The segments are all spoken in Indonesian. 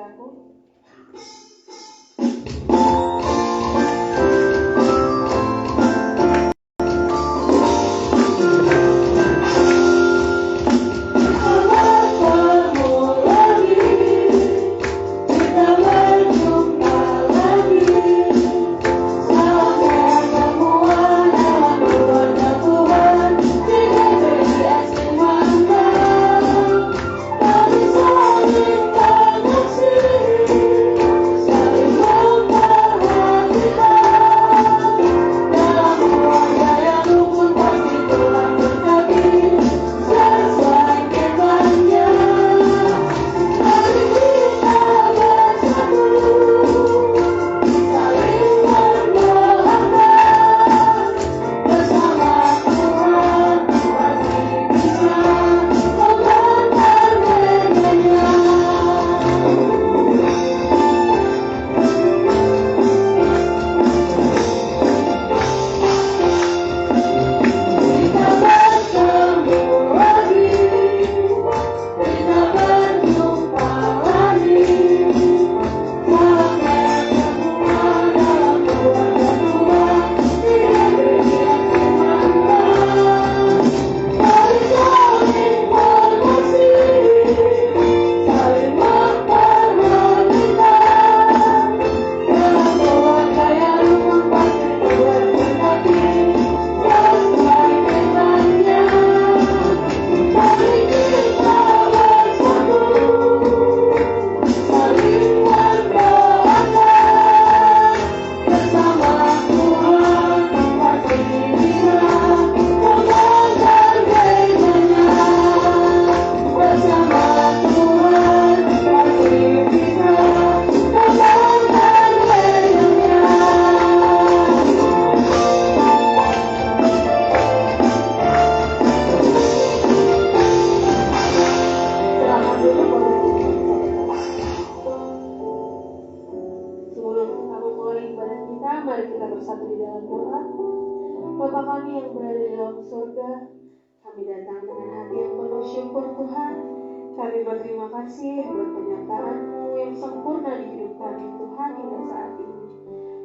saudaraku.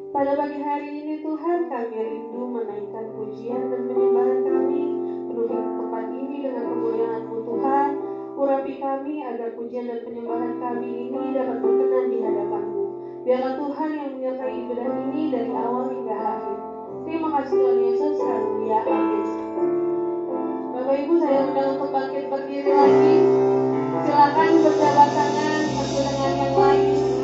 Pada pagi hari ini Tuhan, kami rindu menaikkan pujian dan penyembahan kami. Penuhi tempat ini dengan kemuliaan-Mu Tuhan. Urapi kami agar pujian dan penyembahan kami ini dapat berkenan di hadapan-Mu. Biarlah Tuhan yang menyertai ibadah ini dari awal hingga akhir. Terima kasih Tuhan Yesus. Haleluya. Amin. Bapak Ibu, saya undang untuk bangkit berdiri lagi. Silakan berjabat tangan satu dengan yang lain.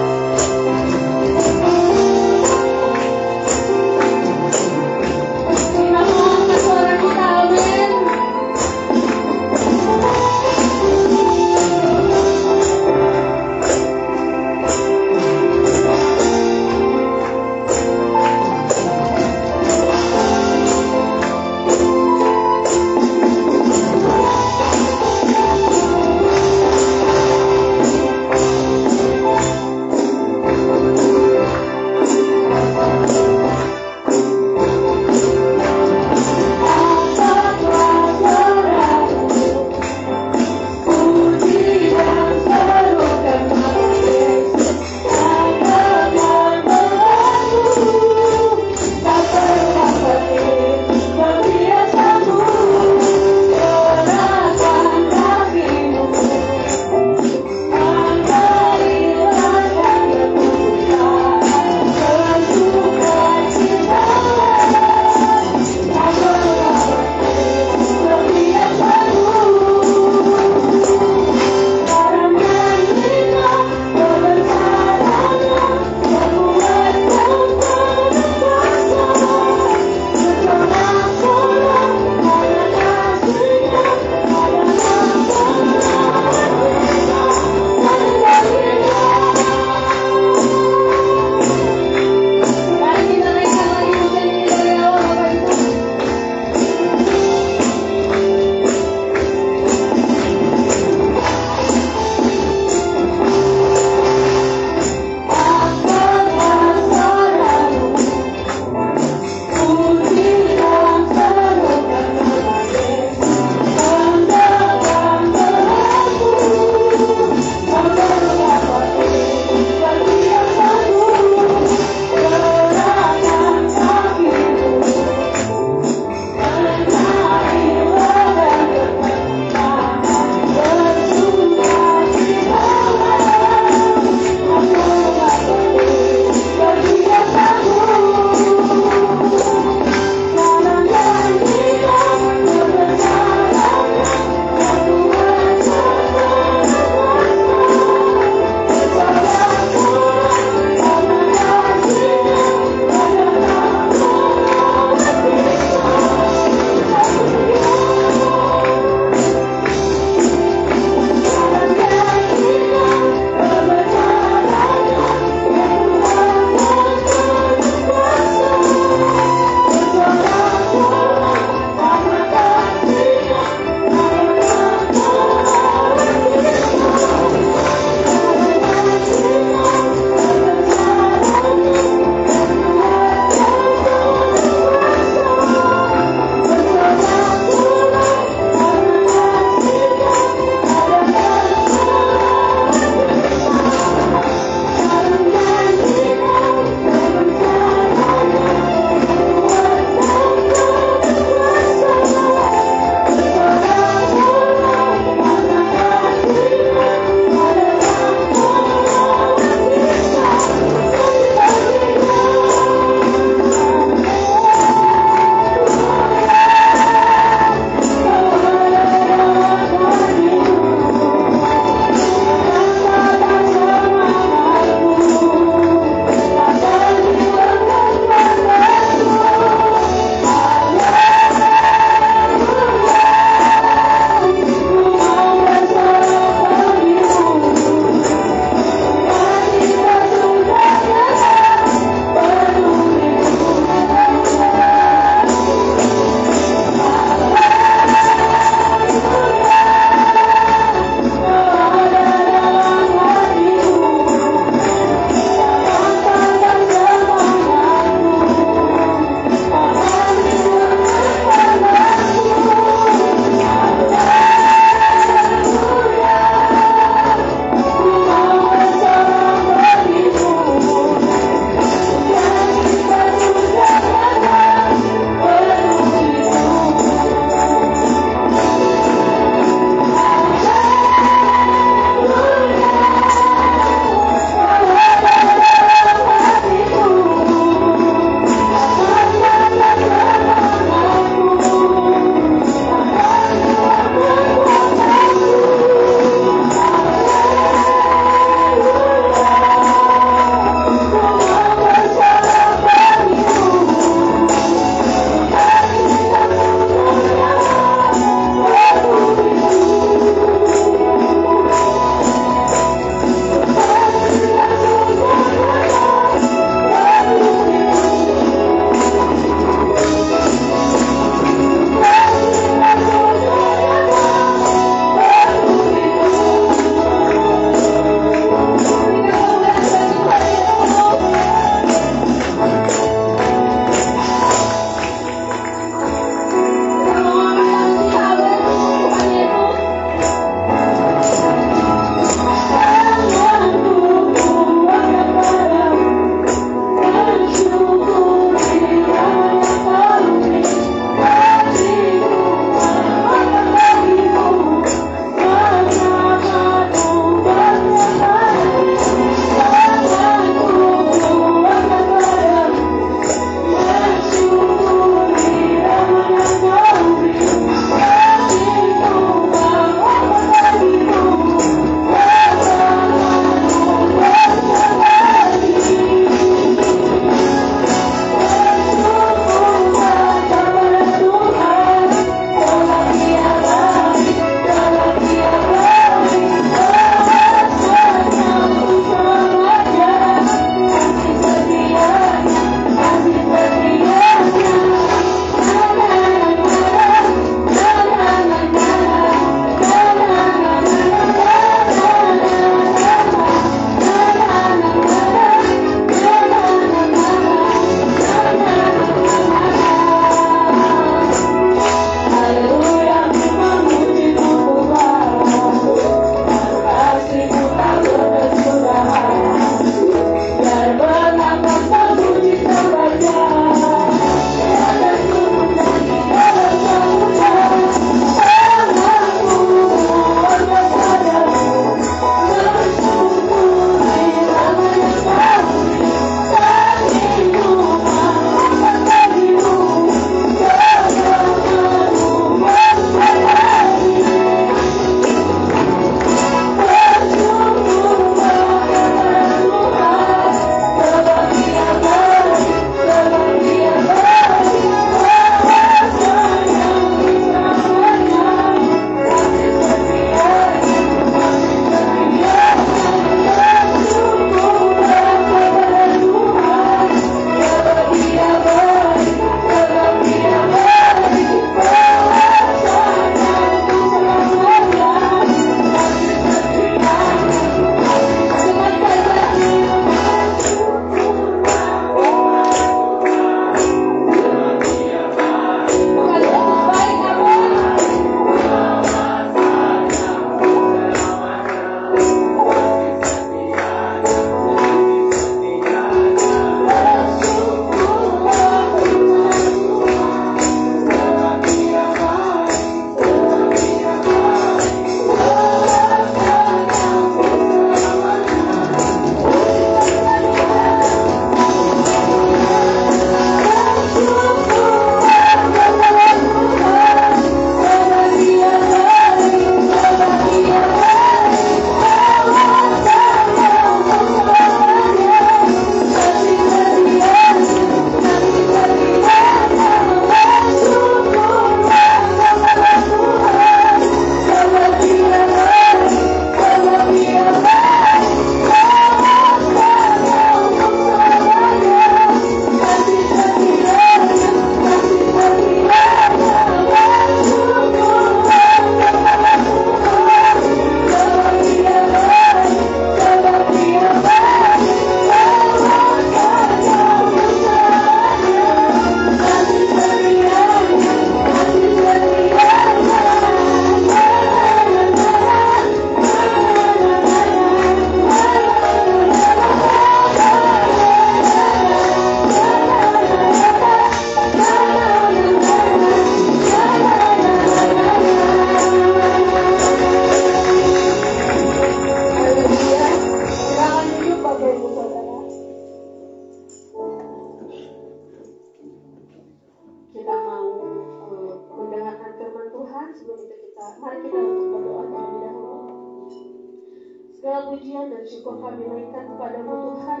pujian dan syukur kami naikkan kepadamu Tuhan,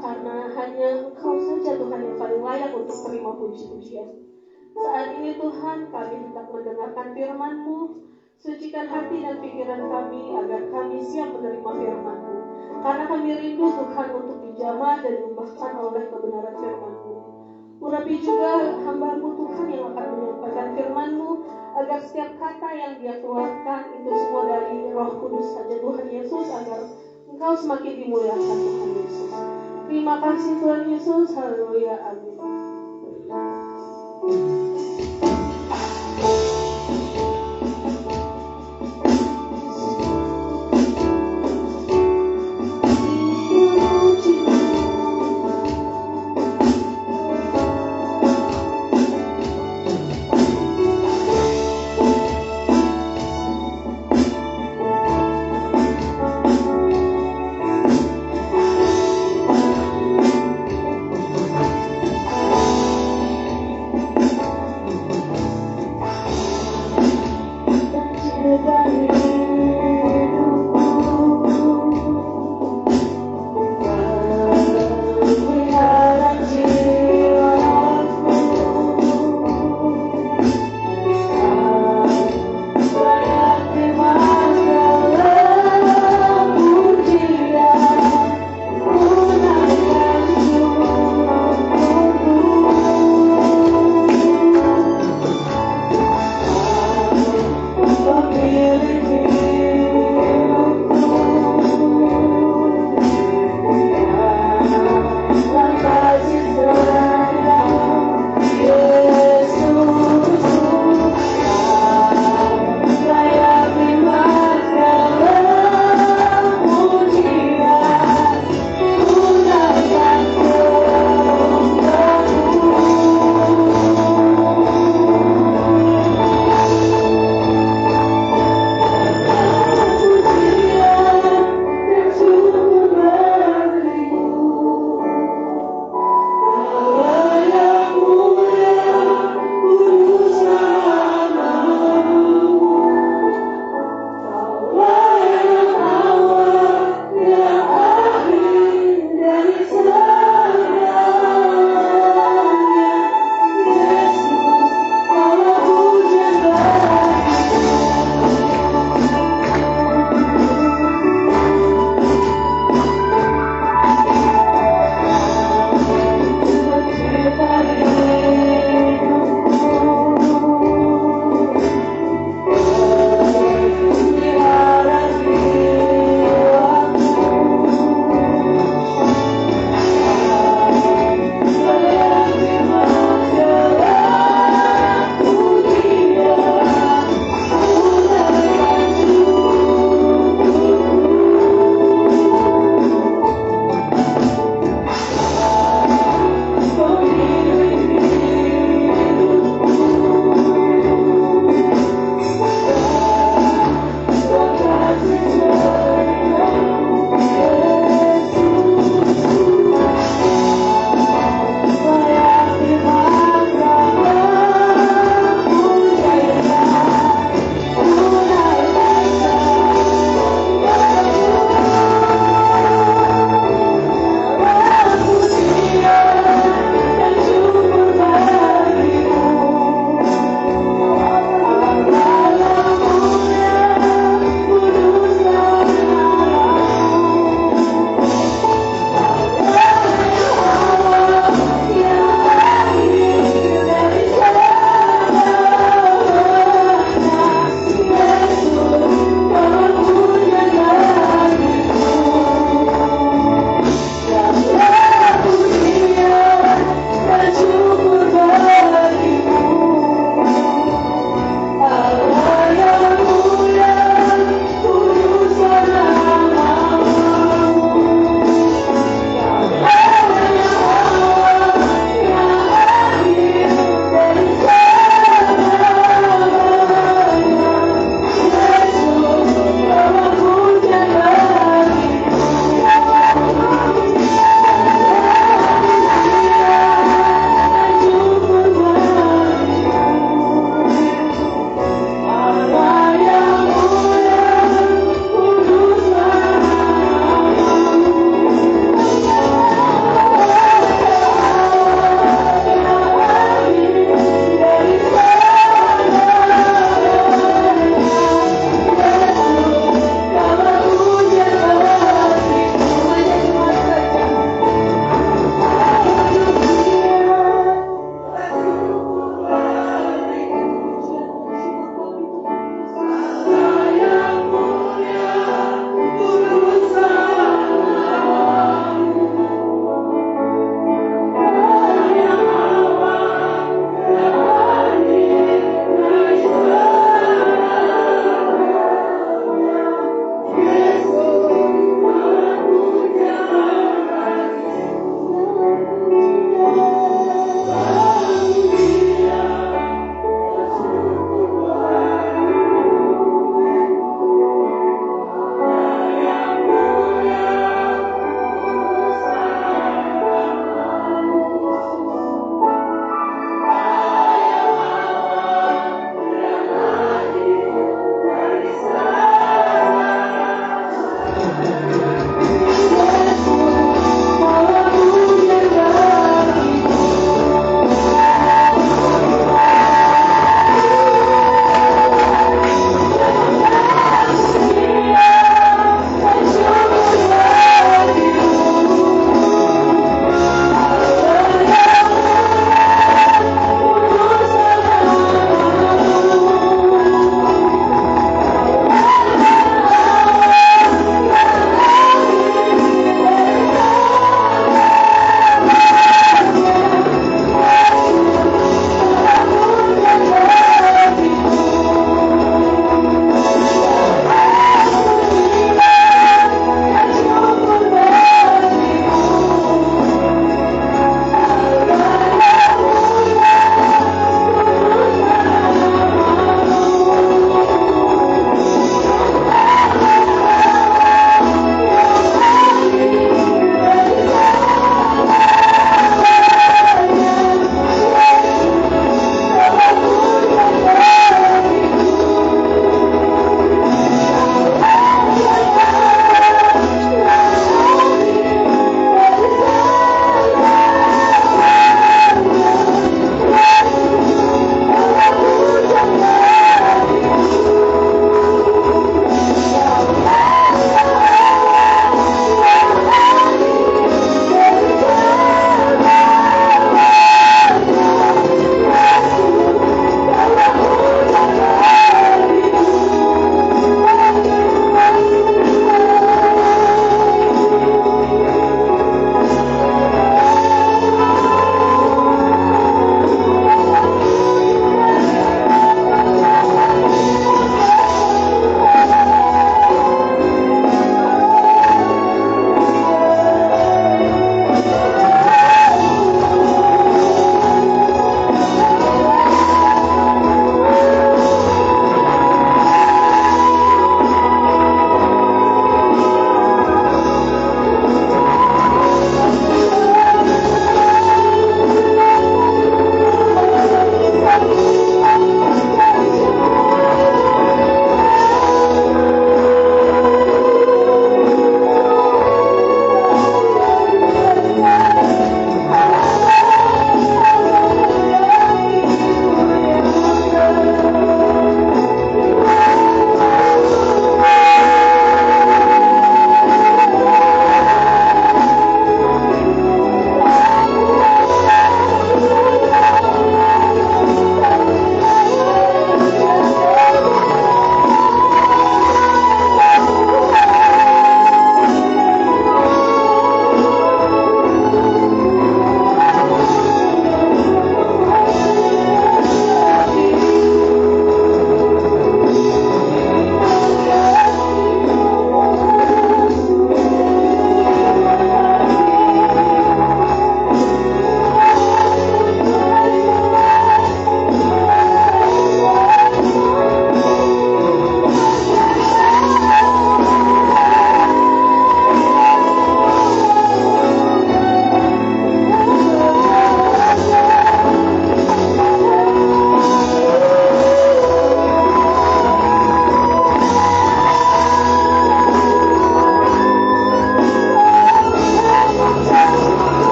karena hanya Engkau saja Tuhan yang paling layak untuk terima puji-pujian. Saat ini Tuhan, kami hendak mendengarkan firman-Mu. Sucikan hati dan pikiran kami agar kami siap menerima firman-Mu, karena kami rindu Tuhan untuk dijamah dan diubahkan oleh kebenaran firman-Mu. Urapi juga hamba-Mu Tuhan yang akan menyampaikan firman-Mu, agar setiap kata yang dia keluarkan itu semua dari Roh Kudus saja Tuhan Yesus, agar Engkau semakin dimuliakan Tuhan Yesus. Terima kasih Tuhan Yesus. Haleluya. Amin.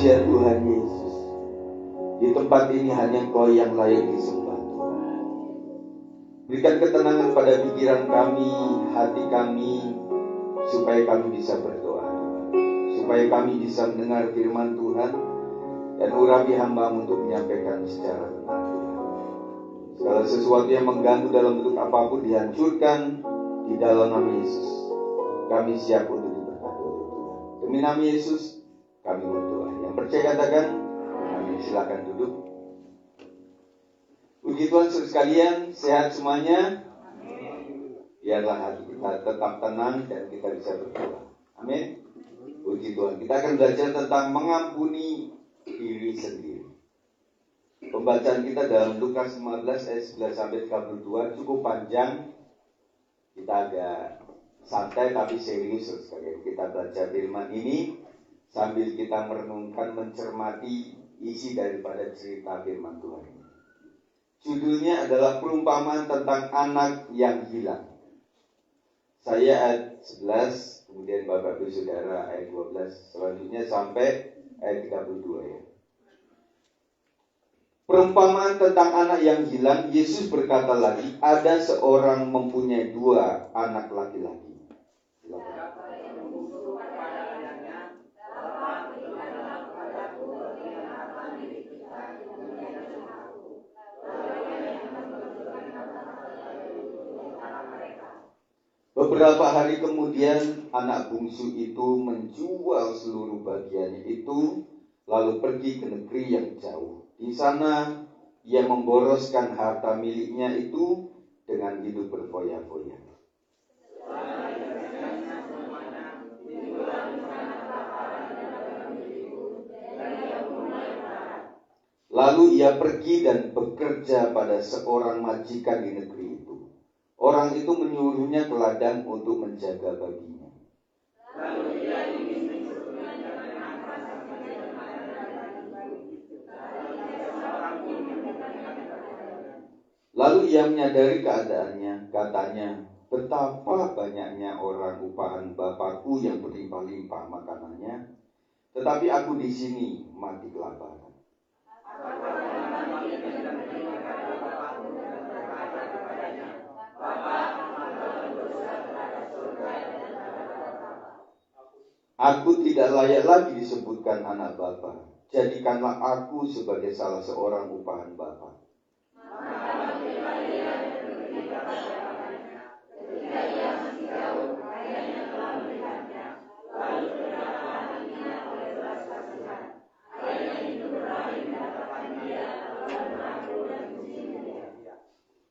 Pujian Tuhan Yesus. Di tempat ini hanya Engkau yang layak disembah Tuhan. Berikan ketenangan pada pikiran kami, hati kami, supaya kami bisa berdoa, supaya kami bisa mendengar firman Tuhan dan urapi hamba-Mu untuk menyampaikan secara benar Tuhan. Segala sesuatu yang mengganggu dalam bentuk apapun dihancurkan di dalam nama Yesus. Kami siap untuk diberkati oleh Tuhan. Demi nama Yesus kami berdoa. Yang percaya katakan amin. Silakan duduk. Puji Tuhan saudara sekalian, sehat semuanya. Biarlah hati kita tetap tenang dan kita bisa berdoa. Amin. Puji Tuhan. Kita akan belajar tentang mengampuni diri sendiri. Pembacaan kita dalam Lukas 15 ayat 11 sampai 32 cukup panjang. Kita agak santai tapi serius sekali. Kita baca firman ini sambil kita merenungkan, mencermati isi daripada cerita firman Tuhan ini. Judulnya adalah perumpamaan tentang anak yang hilang. Saya ayat 11, kemudian Bapak Ibu Saudara ayat 12, selanjutnya sampai ayat 32 ya. Perumpamaan tentang anak yang hilang. Yesus berkata lagi, ada seorang mempunyai 2 anak laki-laki. Beberapa hari kemudian anak bungsu itu menjual seluruh bagiannya itu, lalu pergi ke negeri yang jauh. Di sana ia memboroskan harta miliknya itu dengan hidup berfoya-foya. Lalu ia pergi dan bekerja pada seorang majikan di negeri itu. Orang itu menyuruhnya ke ladang untuk menjaga baginya. Lalu ia menyadari keadaannya, katanya, betapa banyaknya orang upahan Bapakku yang berlimpah-limpah makanannya, tetapi aku di sini mati kelaparan. Aku tidak layak lagi disebutkan anak Bapa. Jadikanlah aku sebagai salah seorang upahan Bapa.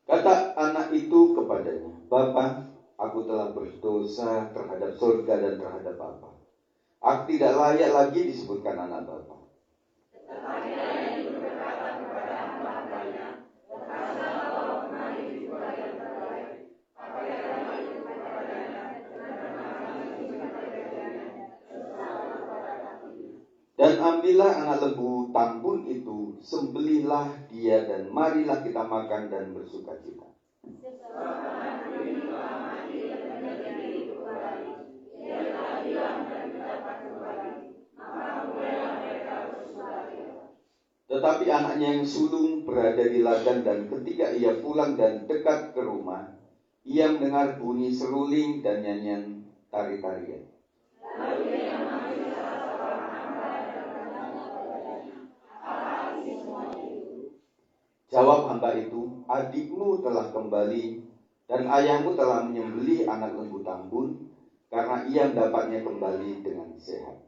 Kata anak itu kepadanya, Bapa, aku telah berdosa terhadap surga dan terhadap Bapa. Aku tidak layak lagi disebutkan anak Bapa. Dan ambillah anak lembu tambun itu, sembelihlah dia dan marilah kita makan dan bersukacita. Tetapi anaknya yang sulung berada di ladang, dan ketika ia pulang dan dekat ke rumah, ia mendengar bunyi seruling dan nyanyian tari-tarian. Jawab hamba itu, adikmu telah kembali dan ayahmu telah menyembelih anak lembu tambun, karena ia mendapatnya kembali dengan sehat.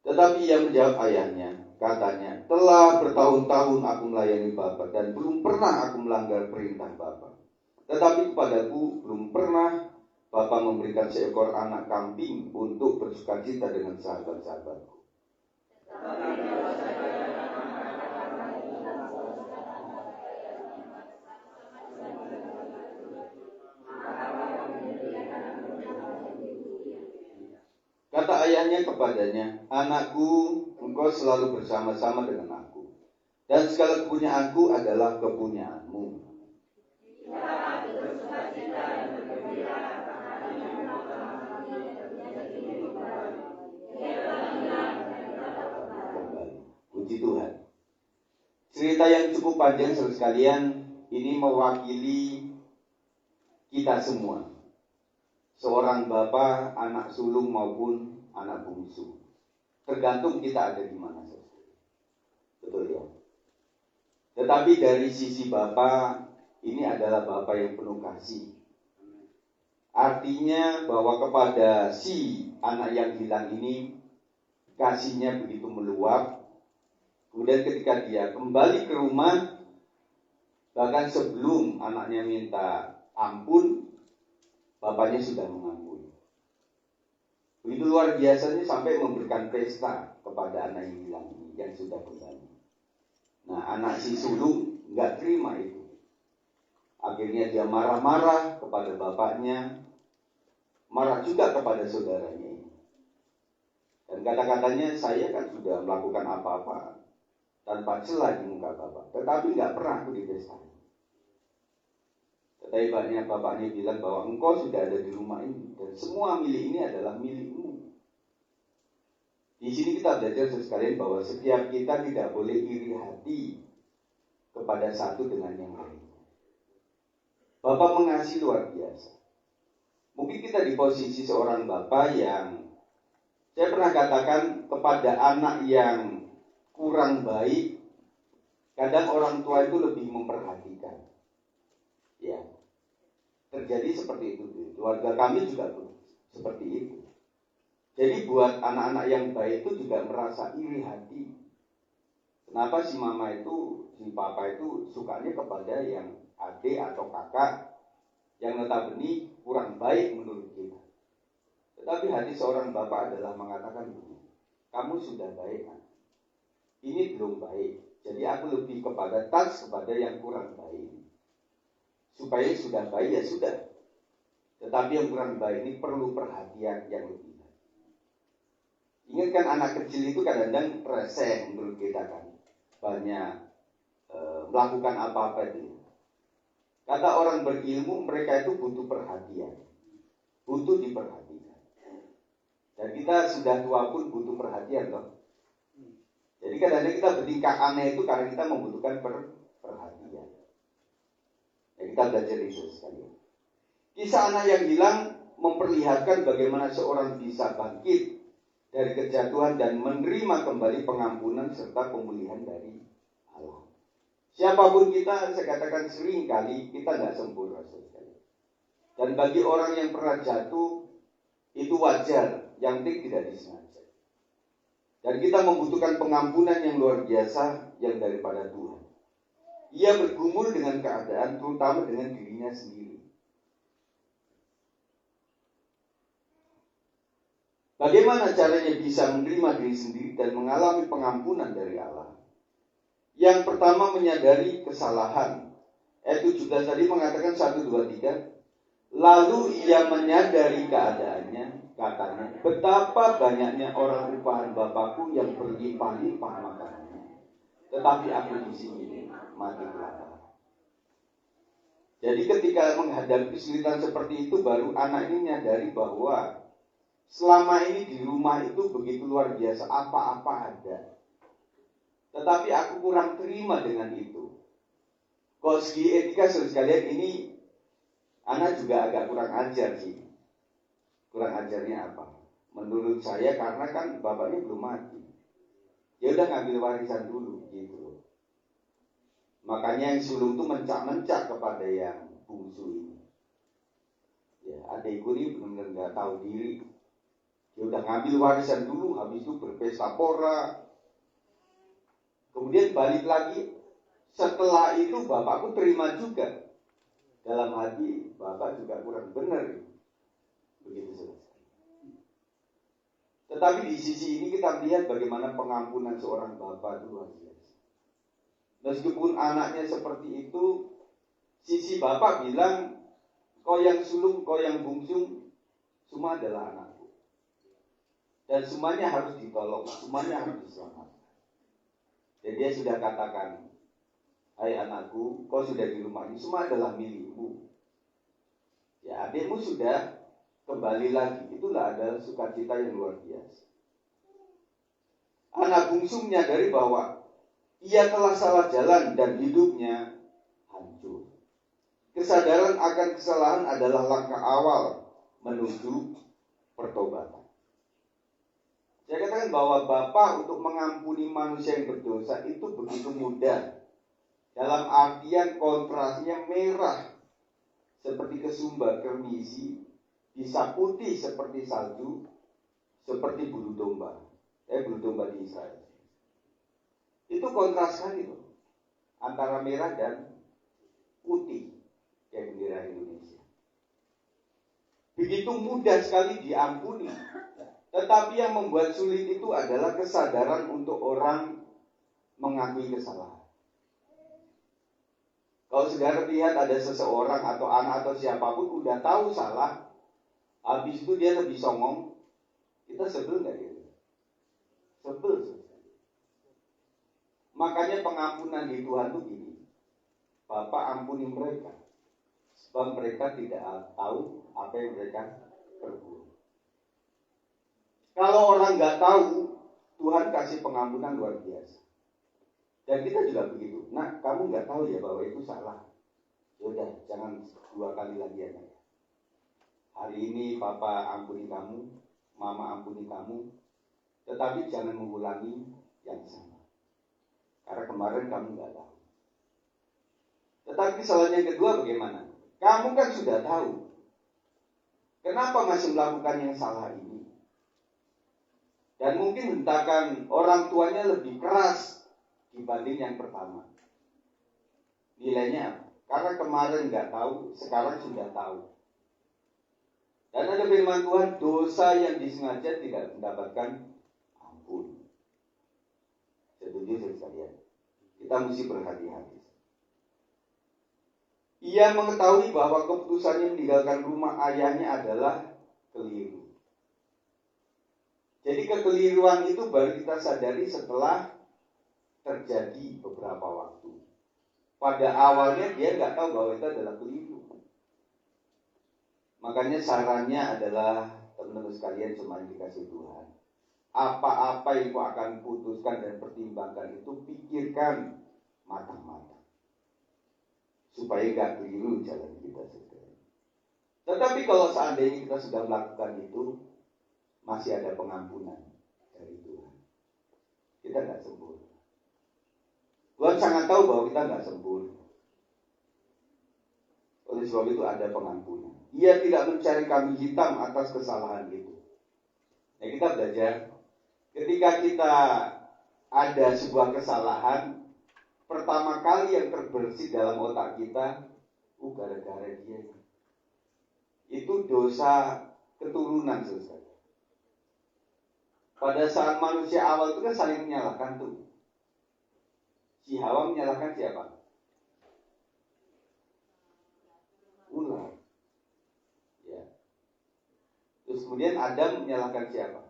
Tetapi ia menjawab ayahnya, katanya, telah bertahun-tahun aku melayani Bapa dan belum pernah aku melanggar perintah Bapa. Tetapi kepadaku belum pernah Bapa memberikan seekor anak kambing untuk bersukacita dengan sahabat-sahabatku. Kata ayahnya kepadanya, anakku, engkau selalu bersama-sama dengan aku, dan segala kepunyaanku adalah kepunyaanmu. yang cukup panjang saudara sekalian, ini mewakili kita semua. Seorang bapak, anak sulung maupun anak bungsu. Tergantung kita ada di mana saja. Betul ya? Tetapi dari sisi bapak, ini adalah bapak yang penuh kasih. Artinya bahwa kepada si anak yang hilang ini, kasihnya begitu meluap. Kemudian ketika dia kembali ke rumah, bahkan sebelum anaknya minta ampun, bapaknya sudah mengampuni. Begitu luar biasanya sampai memberikan pesta kepada anak yang hilang ini, yang sudah kembali. Nah, anak si sulung nggak terima itu. Akhirnya dia marah-marah kepada bapaknya, marah juga kepada saudaranya ini. Dan kata-katanya, saya kan sudah melakukan apa-apa tanpa celah di muka bapak, tetapi nggak pernah aku dipestai. Tetapi bapaknya bilang bahwa engkau sudah ada di rumah ini dan semua milik ini adalah milikmu. Di sini kita belajar sekalian bahwa setiap kita tidak boleh iri hati kepada satu dengan yang lain. Bapak mengasihi luar biasa. Mungkin kita di posisi seorang bapak yang saya pernah katakan kepada anak yang kurang baik, kadang orang tua itu lebih memperhatikan. Ya, terjadi seperti itu. Keluarga kami juga seperti itu. Jadi buat anak-anak yang baik itu juga merasa iri hati. Kenapa si mama itu, si papa itu sukanya kepada yang adik atau kakak yang notabene kurang baik menurut kita. Tetapi hati seorang bapak adalah mengatakan begini, kamu sudah baik kan? Ini belum baik. Jadi aku lebih kepada touch kepada yang kurang baik. Supaya sudah baik ya sudah. Tetapi yang kurang baik ini perlu perhatian yang lebih. Ingat kan anak kecil itu kadang-kadang reseh menurut kita kan. Banyak melakukan apa-apa itu. Kata orang berilmu, mereka itu butuh perhatian. Butuh diperhatikan. Dan kita sudah tua pun butuh perhatian loh. Jadi kadang-kadang kita bertingkah aneh itu karena kita membutuhkan perhatian. Ya, kita belajar itu sekali. Kisah anak yang hilang memperlihatkan bagaimana seorang bisa bangkit dari kejatuhan dan menerima kembali pengampunan serta pemulihan dari Allah. Siapapun kita, saya katakan sering kali kita nggak sempurna sekali. Dan bagi orang yang pernah jatuh, itu wajar, yang penting tidak disengaja. Dan kita membutuhkan pengampunan yang luar biasa yang daripada Tuhan. Ia bergumul dengan keadaan, terutama dengan dirinya sendiri. Bagaimana caranya bisa menerima diri sendiri dan mengalami pengampunan dari Allah? Yang pertama menyadari kesalahan. Ayat 17 tadi mengatakan 1, 2, 3. Lalu ia menyadari keadaannya, katanya, betapa banyaknya orang upahan Bapakku yang berlimpah-limpah makanannya, tetapi aku di sini mati kelaparan. Jadi ketika menghadapi kesulitan seperti itu, baru anak ini menyadari bahwa selama ini di rumah itu begitu luar biasa, apa-apa ada. Tetapi aku kurang terima dengan itu. Kalau segi etika sekalian ini, anak juga agak kurang ajar sih. Kurang ajarnya apa? Menurut saya karena kan bapaknya belum mati. Ya udah ngambil warisan dulu gitu. Makanya yang sulung tuh mencak-mencak kepada yang bungsu ini. Ya, adikku ini benar-benar nggak tahu diri. Dia udah ngambil warisan dulu, habis itu berpesta pora. Kemudian balik lagi. Setelah itu bapakku terima juga. Dalam hati bapak juga kurang benar. Begitu selesai. Tetapi di sisi ini kita melihat bagaimana pengampunan seorang bapak itu luar biasa. Meskipun anaknya seperti itu, sisi bapak bilang, kau yang sulung, kau yang bungsu, semua adalah anakku. Dan semuanya harus ditolong, semuanya harus diselamatkan. Dan dia sudah katakan, hai anakku, kau sudah di rumah ini, semua adalah milikmu. Ya, adikmu sudah kembali lagi. Itulah adalah sukacita yang luar biasa. Anak bungsu menyadari bahwa ia telah salah jalan dan hidupnya hancur. Kesadaran akan kesalahan adalah langkah awal menuju pertobatan. Saya katakan bahwa Bapa untuk mengampuni manusia yang berdosa itu begitu mudah. Dalam artian kontrasnya merah seperti kesumba kermisi, bisa putih seperti salju, seperti bulu domba. Bulu domba di Israel. Itu kontras sekali loh, antara merah dan putih kayak bendera Indonesia. Begitu mudah sekali diampuni. Tetapi yang membuat sulit itu adalah kesadaran untuk orang mengakui kesalahan. Kalau saudara lihat ada seseorang atau anak atau siapapun udah tahu salah, habis itu dia lebih songong, kita sebel nggak gitu? Sebel. Makanya pengampunan di Tuhan itu gini, Bapa ampuni mereka, sebab mereka tidak tahu apa yang mereka perbuat. Kalau orang nggak tahu, Tuhan kasih pengampunan luar biasa. Dan kita juga begitu. Nah, kamu nggak tahu ya bahwa itu salah. Yaudah, jangan 2 kali lagi ya. Hari ini Papa ampuni kamu, Mama ampuni kamu, tetapi jangan mengulangi yang sama. Karena kemarin kamu nggak tahu. Tetapi kesalahan yang kedua bagaimana? Kamu kan sudah tahu. Kenapa masih melakukan yang salah ini? Dan mungkin hentakan orang tuanya lebih keras dibanding yang pertama. Nilainya, karena kemarin nggak tahu, sekarang sudah tahu. Dan ada firman Tuhan, dosa yang disengaja tidak mendapatkan ampun. Setuju sekalian? Kita mesti berhati-hati. Ia mengetahui bahwa keputusannya meninggalkan rumah ayahnya adalah keliru. Jadi kekeliruan itu baru kita sadari setelah terjadi beberapa waktu. Pada awalnya dia nggak tahu bahwa itu adalah keliru. Makanya sarannya adalah teman-teman sekalian cuma dikasih Tuhan. Apa-apa yang kau akan putuskan dan pertimbangkan itu pikirkan matang-matang. Supaya nggak keliru jalan kita sendiri. Tetapi kalau seandainya kita sudah melakukan itu, masih ada pengampunan dari Tuhan. Kita nggak sempurna. Tuhan sangat tahu bahwa kita nggak sempurna. Oleh sebab itu ada pengampunan. Ia tidak mencari kambing hitam atas kesalahan itu. Nah, kita belajar ketika kita ada sebuah kesalahan, pertama kali yang terbersih dalam otak kita, gara-gara dia. Itu dosa keturunan selesai. Pada saat manusia awal itu kan saling menyalahkan tuh. Si Hawa menyalahkan siapa? Ular. Ya. Terus kemudian Adam menyalahkan siapa?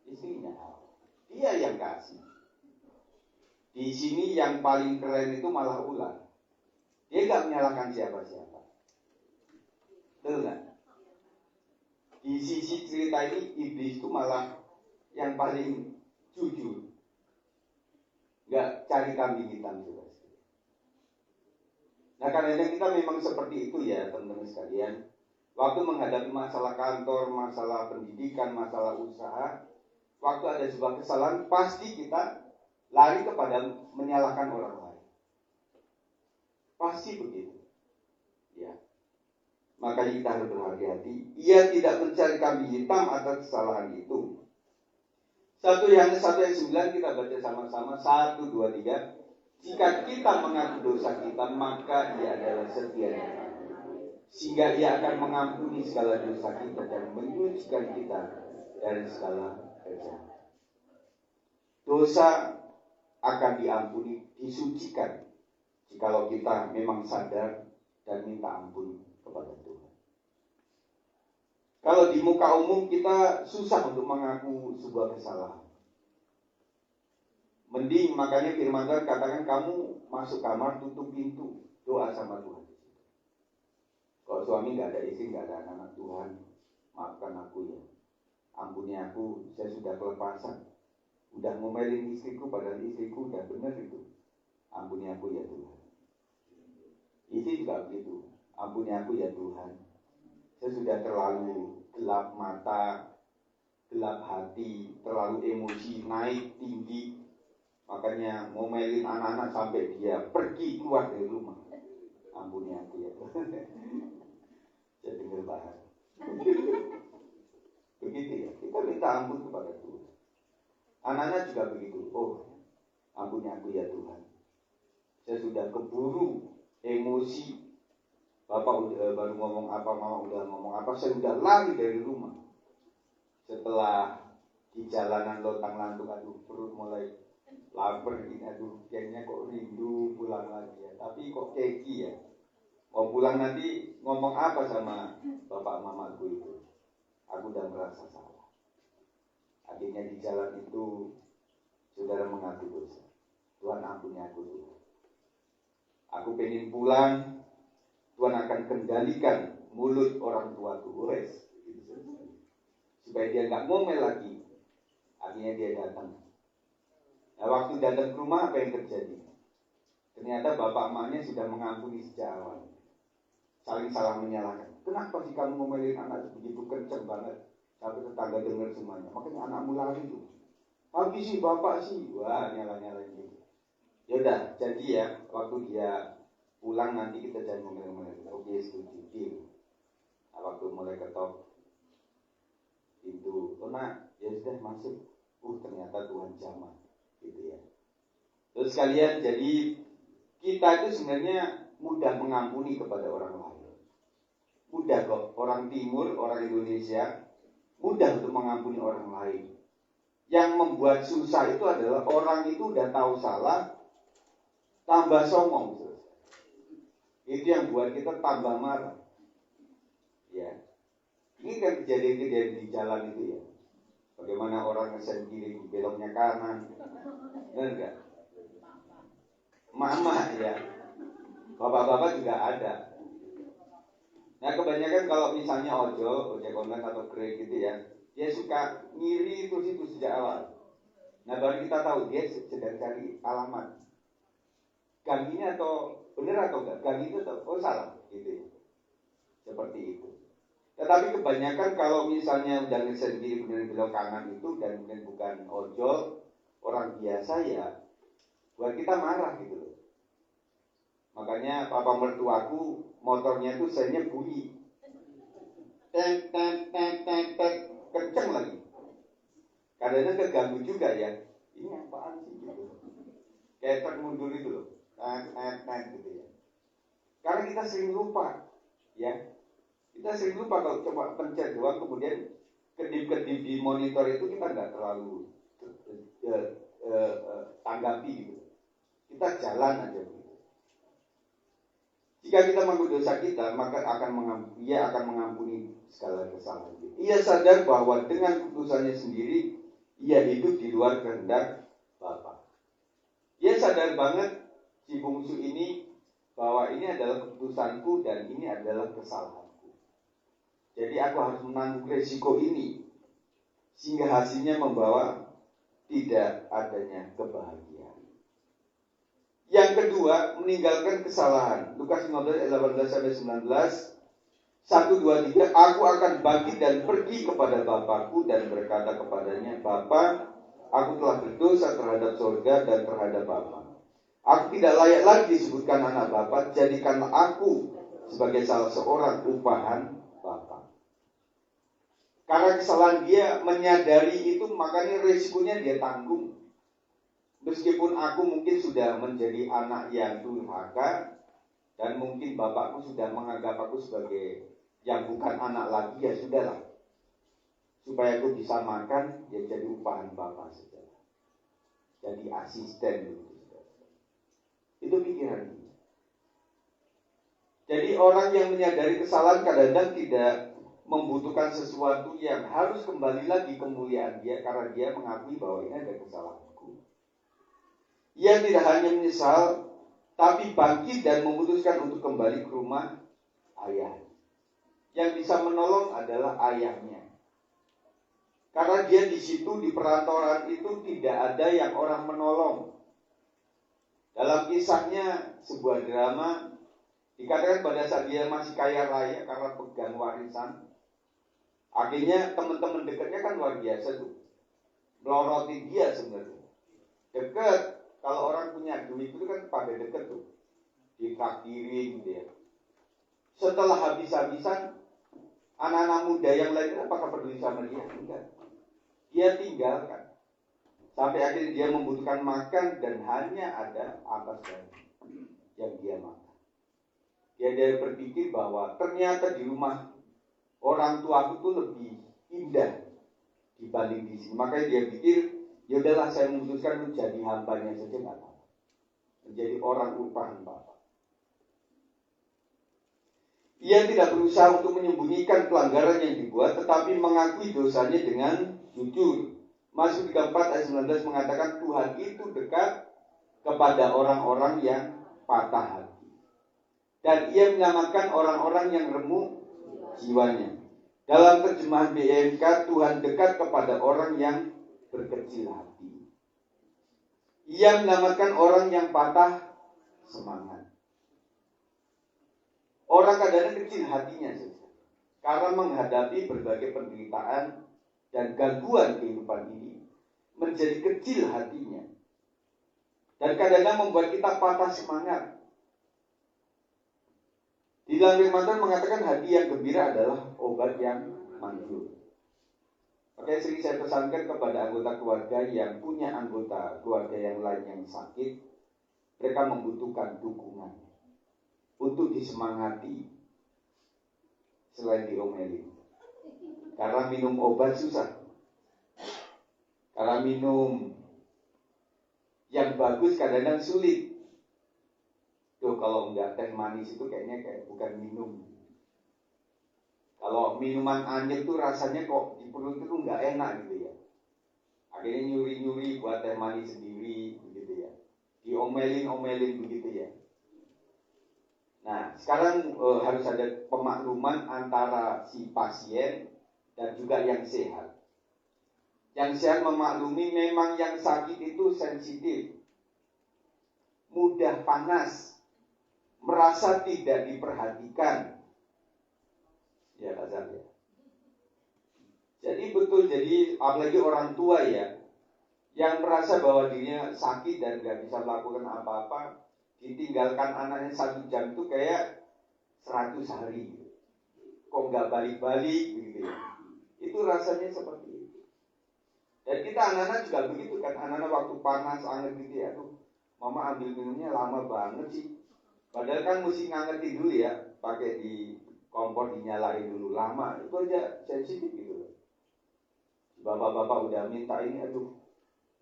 Istrinya Hawa. Dia yang kasih. Di sini yang paling keren itu malah ular. Dia nggak menyalahkan siapa-siapa. Betul nggak? Di sisi cerita ini iblis itu malah yang paling jujur. Nggak cari kambing hitam juga. Nah, karena kita memang seperti itu ya teman-teman sekalian. Waktu menghadapi masalah kantor, masalah pendidikan, masalah usaha, waktu ada sebuah kesalahan, pasti kita lari kepada menyalahkan orang lain. Pasti begitu. Ya. Makanya kita harus berhati-hati. Ia tidak mencari kambing hitam atas kesalahan itu. 1 Yohanes 1 ayat 9 kita baca sama-sama. 1, 2, 3. Jika kita mengaku dosa kita, maka ia adalah setia dan adil, sehingga ia akan mengampuni segala dosa kita dan menyucikan kita dari segala kejahatan. Dosa akan diampuni, disucikan, jikalau kita memang sadar dan minta ampun kepada Tuhan. Kalau di muka umum kita susah untuk mengaku sebuah kesalahan. Mending makanya firman Tuhan katakan kamu masuk kamar tutup pintu, doa sama Tuhan. Kalau suami nggak ada istri, nggak ada anak, Tuhan maafkan aku ya, ampuni aku, saya sudah kelepasan. Udah ngomelin istriku, padahal istriku udah bener itu. Ampuni aku ya Tuhan. Istri juga begitu. Ampuni aku ya Tuhan. Saya sudah terlalu gelap mata, gelap hati, terlalu emosi, naik tinggi. Makanya ngomelin anak-anak sampai dia pergi keluar dari rumah. Ampuni aku ya Tuhan. Saya dengar bahan. Begitu ya, kita minta ampun kepada Tuhan. Anak-anak juga begitu. Oh, ampuni aku ya Tuhan. Saya sudah keburu emosi. Bapak baru ngomong apa, mama udah ngomong apa, saya udah lari dari rumah. Setelah di jalanan lontang-lantung, aduh perut mulai lapar ini, aduh kayaknya kok rindu pulang lagi ya. Tapi kok keki ya. Mau pulang nanti ngomong apa sama bapak mamaku itu. Aku udah merasa salah. Akhirnya di jalan itu saudara mengaku dosa. Tuhan ampuni aku Tuhan. Aku pengen pulang. Tuhan akan kendalikan mulut orang tuaku, supaya dia nggak ngomel lagi. Akhirnya dia datang. Nah, waktu datang ke rumah apa yang terjadi? Ternyata bapak emaknya sudah mengampuni sejak awal. Saling salah menyalahkan. Kenapa sih kamu ngomelin anak begitu kenceng banget? Sampai tetangga dengar semuanya. Makanya anakmu lari tuh. Habis sih bapak sih. Wah, nyala-nyalain gitu. Yaudah, jadi ya waktu dia pulang nanti kita jangan ngomel-ngomel. Oke, setuju. Deal. Nah, waktu mulai ketok pintu, nak, ya sudah masuk. Ternyata Tuhan jamah, gitu ya. Terus kalian, jadi kita itu sebenarnya mudah mengampuni kepada orang lain. Mudah kok, orang Timur, orang Indonesia, mudah untuk mengampuni orang lain. Yang membuat susah itu adalah orang itu udah tahu salah, tambah songong. Itu yang buat kita tambah marah. Ya. Ini kan kejadian-kejadian di jalan itu ya. Bagaimana orang ngesen kiri beloknya kanan. Benar enggak? Mama ya. Bapak-bapak juga ada. Nah, kebanyakan kalau misalnya ojek online atau Grab gitu ya, dia suka ngiri terus itu sejak awal. Nah, baru kita tahu dia sedang cari alamat. Gang ini atau benar atau enggak? Gang itu atau salah gitu ya. Seperti itu. Tetapi kebanyakan kalau misalnya udah ngesen kiri kemudian belok kanan itu dan mungkin bukan ojol, orang biasa ya, buat kita marah gitu loh. Makanya papa mertuaku motornya tuh sebenarnya bunyi, tek tek tek tek tek, kenceng lagi. Kadang-kadang keganggu juga ya. Ini apaan sih gitu? Kayak termundur itu loh, tek tek tek gitu ya. Karena kita sering lupa, ya. Kita sering lupa kalau coba pencet doang kemudian kedip-kedip di monitor itu kita nggak terlalu tanggapi gitu. Kita jalan aja gitu. Jika kita mengaku dosa kita, maka ia akan mengampuni segala kesalahan kita. Ia sadar bahwa dengan keputusannya sendiri ia hidup di luar kehendak Bapa. Ia sadar banget si bungsu ini bahwa ini adalah keputusanku dan ini adalah kesalahan. Jadi aku harus menanggung resiko ini sehingga hasilnya membawa tidak adanya kebahagiaan. Yang kedua, meninggalkan kesalahan. Lukas 15 ayat 18 sampai 19. 1, 2, 3. Aku akan bangkit dan pergi kepada Bapakku dan berkata kepadanya, Bapa, aku telah berdosa terhadap surga dan terhadap Bapa. Aku tidak layak lagi disebutkan anak Bapa. Jadikanlah aku sebagai salah seorang upahan Bapa. Karena kesalahan dia menyadari itu, makanya resikonya dia tanggung. Meskipun aku mungkin sudah menjadi anak yang durhaka, dan mungkin bapakku sudah menganggap aku sebagai yang bukan anak lagi, ya sudahlah. Supaya aku bisa makan, ya jadi upahan bapak saja. Jadi asisten. Itu pikiran dia. Jadi orang yang menyadari kesalahan kadang-kadang tidak membutuhkan sesuatu yang harus kembali lagi kemuliaan dia karena dia mengakui bahwa ini ada kesalahanku. Ia tidak hanya menyesal, tapi bangkit dan memutuskan untuk kembali ke rumah ayah. Yang bisa menolong adalah ayahnya. Karena dia di situ, di perantauan itu tidak ada yang orang menolong. Dalam kisahnya sebuah drama, dikatakan pada saat dia masih kaya raya karena pegang warisan, akhirnya teman-teman dekatnya kan luar biasa tuh, meloroti dia sebenarnya. Dekat, kalau orang punya duit itu kan pada dekat tuh, ditraktirin gitu ya. Setelah habis-habisan, anak-anak muda yang lain apakah peduli sama dia? Enggak. Dia tinggalkan. Sampai akhirnya dia membutuhkan makan dan hanya ada ampas daging yang dia makan. Dia berpikir bahwa ternyata di rumah orang tuaku tuh lebih indah dibanding di sini. Makanya dia pikir, ya udahlah saya memutuskan menjadi hambanya saja nggak apa-apa. Menjadi orang upahan Bapak. Ia tidak berusaha untuk menyembunyikan pelanggaran yang dibuat, tetapi mengakui dosanya dengan jujur. Mazmur 34 ayat 19 mengatakan Tuhan itu dekat kepada orang-orang yang patah hati. Dan ia menyelamatkan orang-orang yang remuk jiwanya. Dalam terjemahan BMK, Tuhan dekat kepada orang yang berkecil hati. Ia menyelamatkan orang yang patah semangat. Orang kadang-kadang kecil hatinya karena menghadapi berbagai penderitaan dan gangguan kehidupan ini, menjadi kecil hatinya. Dan kadang-kadang membuat kita patah semangat. Di dalam firman Tuhan mengatakan hati yang gembira adalah obat yang manjur. Makanya sering saya pesankan kepada anggota keluarga yang punya anggota keluarga yang lain yang sakit, mereka membutuhkan dukungan untuk disemangati selain diomelin. Karena minum obat susah. Karena minum yang bagus kadang-kadang sulit. Tuh kalau enggak teh manis itu kayaknya kayak bukan minum. Kalau minuman anjir tuh rasanya kok di perut itu enggak enak gitu ya. Akhirnya nyuri-nyuri buat teh manis sendiri begitu ya. Diomelin-omelin begitu ya. Nah, sekarang harus ada pemakluman antara si pasien dan juga yang sehat. Yang sehat memaklumi memang yang sakit itu sensitif, mudah panas, merasa tidak diperhatikan. Ya, Azam ya. Jadi betul, jadi apalagi orang tua ya, yang merasa bahwa dirinya sakit dan gak bisa melakukan apa-apa, ditinggalkan anaknya 1 jam itu kayak 100 hari. Kok gak balik-balik begitu ya. Itu rasanya seperti itu. Dan kita anak-anak juga begitu kan, anak-anak waktu panas, anget gitu ya, tuh mama ambil minumnya lama banget sih. Padahal kan mesti ngangetin dulu ya, pakai di kompor dinyalain dulu lama, itu aja sensitif gitu loh. Bapak-bapak udah minta ini, aduh,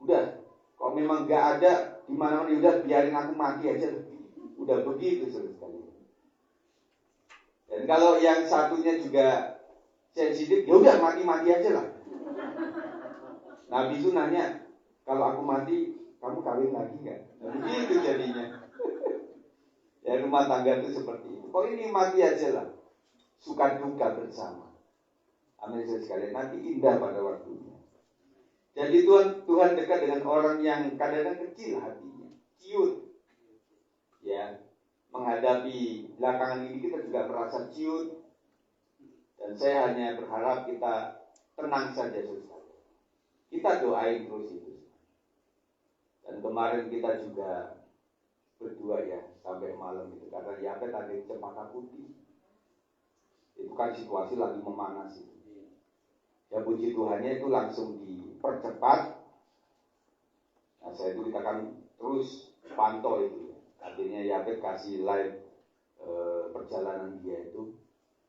udah, kok memang gak ada di mana-mana, udah biarin aku mati aja, udah begitu sekali. Dan kalau yang satunya juga sensitif, ya udah mati-mati aja lah. Nabi itu nanya, kalau aku mati, kamu kawin lagi nggak? Nah, begitu jadinya. Ya rumah tangga itu seperti itu. Kok ini mati aja lah, suka duka bersama. Amin sekali. Nanti indah pada waktunya. Jadi Tuhan dekat dengan orang yang kadang-kadang kecil hatinya, ciut. Ya, menghadapi belakangan ini kita juga merasa ciut. Dan saya hanya berharap kita tenang saja saudara. Kita doain terus itu. Dan kemarin kita juga berdua ya sampai malam itu karena Yapet ada Cempaka Putih. Itu kan situasi lagi memanas itu. Ya puji Tuhannya itu langsung dipercepat. Nah saya itu kita kan terus pantau itu. Artinya Yapet kasih live perjalanan dia itu.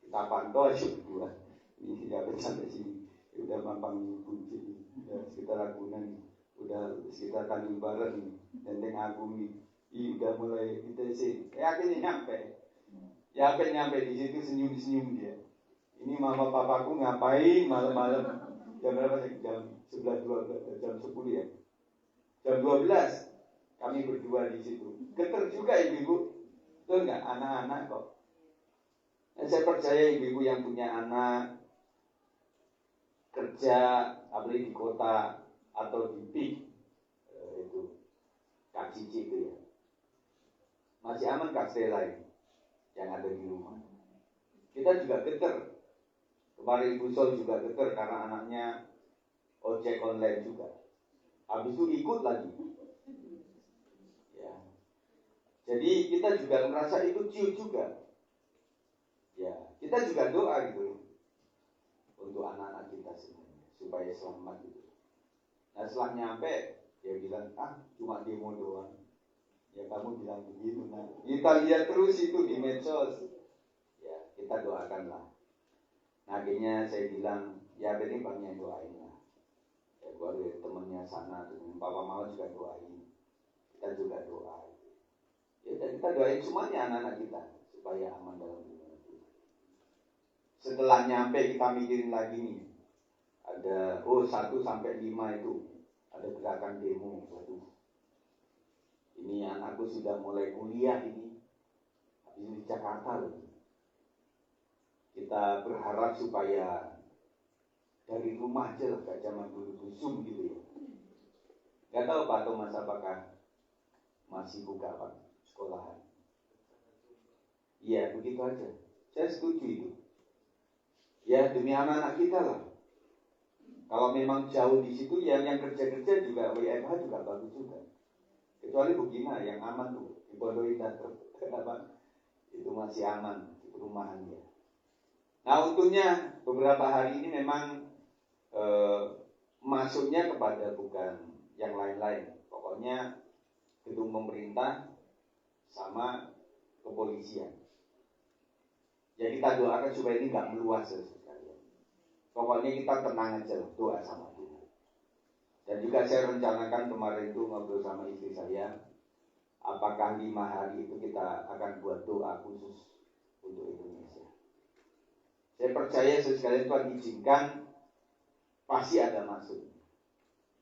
Kita pantau aja berdua. Ini Yapet sampai sini. Udah mampang kunci. Ya, sekitar Ragunan, udah sekitar Tanjung Barat nih, Lenteng Agung nih, udah mulai ITC. Akhirnya nyampe, nyampe di situ senyum-senyum dia. Ini mama papaku ngapain malam-malam? Jam berapa sih? Jam 11, 12, jam 10 ya. Jam 12 kami berdua di situ. Geter juga ibu-ibu, betul nggak? Anak-anak kok. Dan saya percaya ibu-ibu yang punya anak, kerja, apalagi di kota atau di PIK, itu KCC itu ya, masih aman kah Stella ini yang ada di rumah? Kita juga getar. Kemarin Ibu Sol juga getar karena anaknya ojek online juga. Habis itu ikut lagi. Ya. Jadi kita juga merasa itu ciut juga. Ya, kita juga doa gitu untuk anak-anak kita semuanya supaya selamat gitu. Nah setelah nyampe dia bilang, cuma demo doang. Ya kamu bilang begitu. Nah kita lihat terus itu di medsos. Ya kita doakanlah. Nah, akhirnya saya bilang, ya ini banyak doain lah. Ya baru temennya sana, temen Papa Mama juga doain. Kita juga doa. Ya dan kita doain semuanya anak-anak kita supaya aman dalam dunia itu. Setelah nyampe kita mikirin lagi nih. Ada 1 sampai 5 itu ada gerakan demo. Waduh. Ini anakku sudah mulai kuliah ini. Habis di Jakarta loh. Kita berharap supaya dari rumah aja lah, gak zaman dulu Zoom gitu ya. Gak tahu Pak Thomas apakah masih buka Pak sekolahan. Iya begitu aja. Saya setuju itu. Ya demi anak-anak kita lah. Kalau memang jauh di situ yang kerja-kerja juga WFH juga bagus juga. Kecuali Bukina yang aman tuh di Pondok Indah itu masih aman di perumahannya. Nah untungnya beberapa hari ini memang masuknya kepada bukan yang lain-lain. Pokoknya gedung pemerintah sama kepolisian. Ya kita doakan supaya ini nggak meluas sekalian. Pokoknya kita tenang aja doa sama Tuhan. Dan juga saya rencanakan kemarin itu ngobrol sama istri saya, apakah 5 hari itu kita akan buat doa khusus untuk Indonesia. Saya percaya sekalian Tuhan izinkan pasti ada maksud.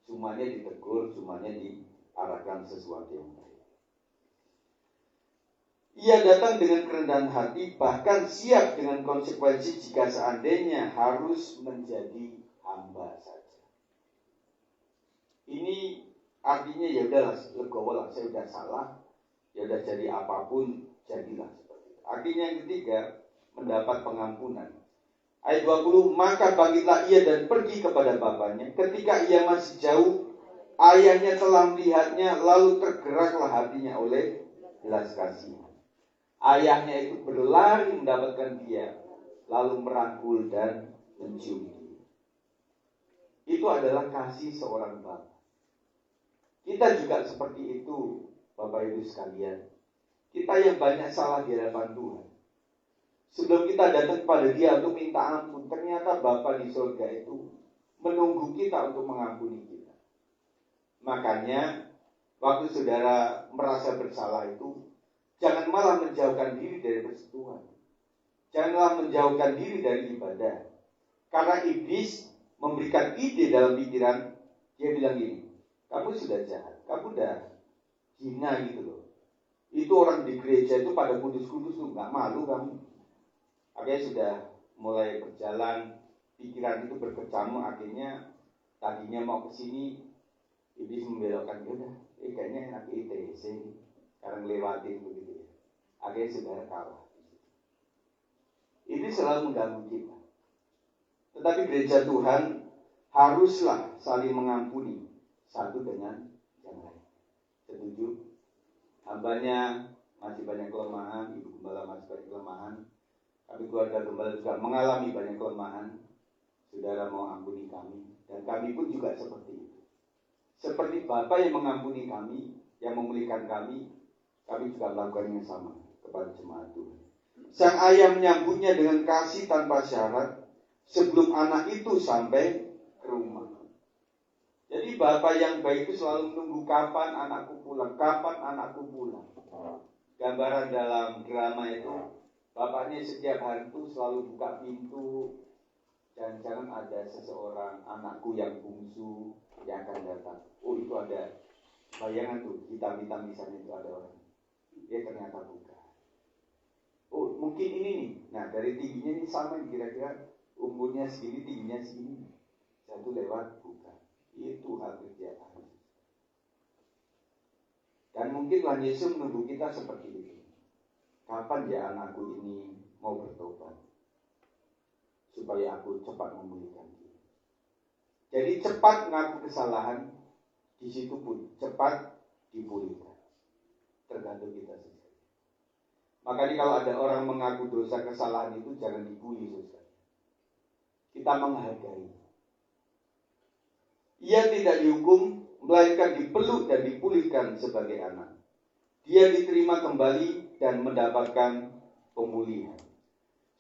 Semuanya ditegur, semuanya diarahkan sesuatu yang baik. Ia datang dengan kerendahan hati, bahkan siap dengan konsekuensi jika seandainya harus menjadi hamba saja. Ini artinya ya udahlah, legowo lah, saya udah salah, ya udah jadi apapun, jadilah seperti itu. Artinya yang ketiga, mendapat pengampunan. Ayat 20, maka bangkitlah ia dan pergi kepada bapaknya. Ketika ia masih jauh, ayahnya telah melihatnya, lalu tergeraklah hatinya oleh belas kasihan. Ayahnya itu berlari mendapatkan dia, lalu merangkul dan mencium dia. Itu adalah kasih seorang bapak. Kita juga seperti itu, Bapak Ibu sekalian. Kita yang banyak salah di hadapan Tuhan. Sebelum kita datang kepada dia untuk minta ampun, ternyata Bapa di surga itu menunggu kita untuk mengampuni kita. Makanya, waktu saudara merasa bersalah itu, jangan malah menjauhkan diri dari persekutuan. Janganlah menjauhkan diri dari ibadah. Karena iblis memberikan ide dalam pikiran, dia bilang gini, kamu sudah jahat, kamu udah hina gitu loh. Itu orang di gereja itu pada kudus-kudus tuh, gak malu kamu. Akhirnya sudah mulai berjalan, pikiran itu berkecamuk, akhirnya tadinya mau ke sini, iblis membelokkan, yaudah, kayaknya enak ITC, sekarang lewatin begitu ya. Akhirnya sudah kalah. Ini selalu mengganggu kita. Tetapi gereja Tuhan haruslah saling mengampuni satu dengan yang lain. Setuju? Hambanya masih banyak kelemahan, ibu gembala masih banyak kelemahan. Kami keluarga gembala juga mengalami banyak kelemahan. Saudara mau ampuni kami, dan kami pun juga seperti itu. Seperti Bapa yang mengampuni kami, yang memulihkan kami juga melakukan yang sama kepada jemaat Tuhan. Sang ayah menyambutnya dengan kasih tanpa syarat sebelum anak itu sampai ke rumah. Jadi Bapa yang baik itu selalu menunggu kapan anakku pulang, kapan anakku pulang. Gambaran dalam drama itu, bapaknya setiap hari itu selalu buka pintu, jangan-jangan ada seseorang anakku yang bungsu yang akan datang. Oh itu ada bayangan tuh, hitam-hitam di sana itu ada orang. Dia ternyata buka. Oh mungkin ini nih. Nah dari tingginya ini sama kira-kira umurnya segini, tingginya segini. itu lewat bukan. Itu hal kerjaan. Dan mungkin Tuhan Yesus menunggu kita seperti itu. Kapan ya anakku ini mau bertobat? Supaya aku cepat memulihkan dia. Jadi cepat mengaku kesalahan, di situ pun cepat dipulihkan. Tergantung kita sendiri. Makanya kalau ada orang mengaku dosa kesalahan itu jangan dibully, saudara. Kita menghargai. Ia tidak dihukum, melainkan dipeluk dan dipulihkan sebagai anak. Dia diterima kembali dan mendapatkan pemulihan.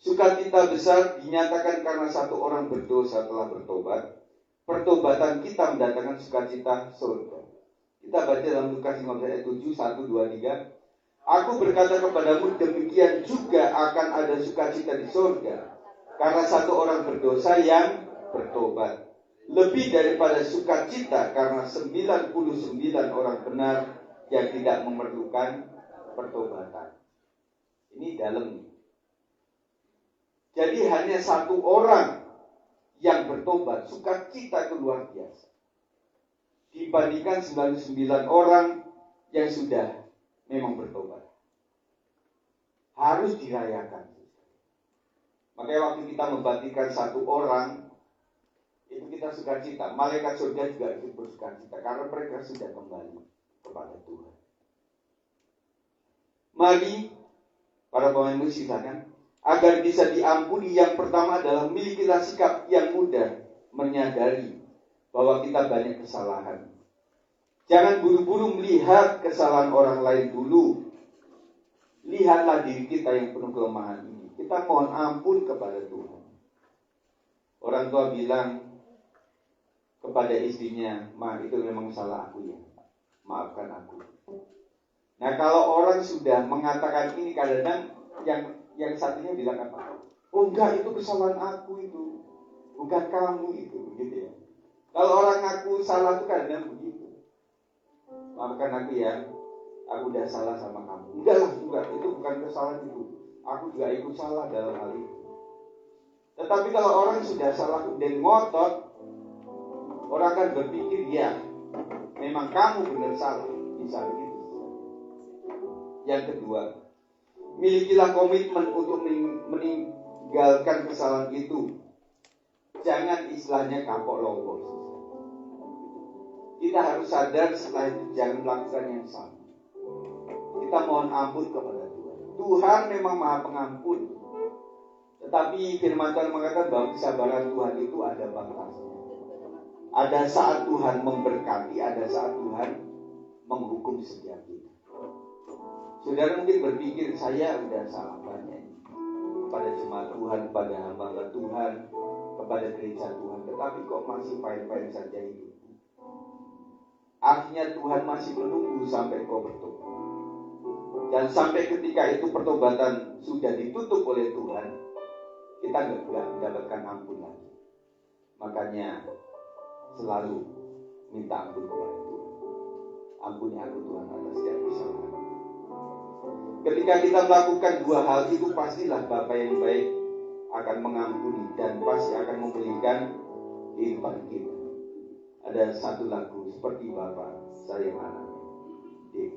Sukacita besar dinyatakan karena satu orang berdosa telah bertobat. Pertobatan kita mendatangkan sukacita surga. Kita baca dalam Lukas 15 ayat 7, 1, 2, 3. Aku berkata kepadamu, demikian juga akan ada sukacita di surga karena satu orang berdosa yang bertobat. Lebih daripada sukacita karena 99 orang benar yang tidak memerlukan pertobatan. Ini dalam. Jadi hanya satu orang yang bertobat, sukacita itu luar biasa. Dibandingkan 99 orang yang sudah memang bertobat. Harus dirayakan. Makanya waktu kita membaptiskan satu orang, itu kita sukacita. Malaikat surga juga ikut bersukacita karena mereka sudah kembali kepada Tuhan. Mari para pemain musik silakan. Agar bisa diampuni, yang pertama adalah milikilah sikap yang mudah menyadari bahwa kita banyak kesalahan. Jangan buru-buru melihat kesalahan orang lain dulu. Lihatlah diri kita yang penuh kelemahan ini. Kita mohon ampun kepada Tuhan. Orang tua bilang kepada istrinya, "Ma, itu memang salah aku ya. Maafkan aku." Nah, kalau orang sudah mengatakan ini, kadang-kadang yang satunya bilang apa? "Oh enggak, itu kesalahan aku itu, bukan kamu itu," gitu ya. Kalau orang ngaku salah itu kadang begitu. "Maafkan aku ya, aku udah salah sama kamu." Enggak, itu bukan kesalahan itu. Aku juga ikut salah dalam hal itu. Tetapi kalau orang sudah salah dan ngotot, orang akan berpikir, ya, memang kamu benar salah. Bisa begitu. Yang kedua, milikilah komitmen untuk meninggalkan kesalahan itu. Jangan istilahnya kapok lompok. Kita harus sadar setelah itu jangan melakukan yang sama. Kita mohon ampun kepada Tuhan. Tuhan memang Maha Pengampun. Tetapi firman Tuhan mengatakan bahwa kesabaran Tuhan itu ada batasnya. Ada saat Tuhan memberkati, ada saat Tuhan menghukum setiap kita. Saudara mungkin berpikir, saya sudah salah banyak kepada jemaat Tuhan, kepada hamba Tuhan, kepada gereja Tuhan, tetapi kok masih pahit-pahit saja hidup. Artinya Tuhan masih menunggu sampai kau bertobat. Dan sampai ketika itu pertobatan sudah ditutup oleh Tuhan, kita nggak mendapatkan ampun lagi. Makanya selalu minta ampun kepada Tuhan. Ampuni aku Tuhan atas setiap kesalahan. Ketika kita melakukan dua hal itu, pastilah Bapa yang baik akan mengampuni dan pasti akan memulihkan kehidupan kita. Ada satu lagu seperti Bapa sayang anaknya.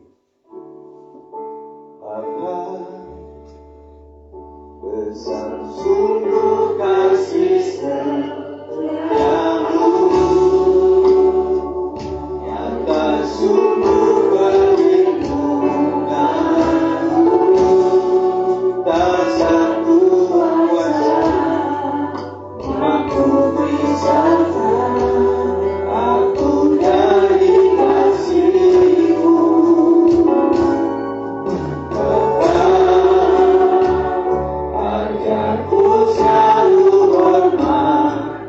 Bapa besar sungguh kasih setiamu, nyata sungguh Selalu hormat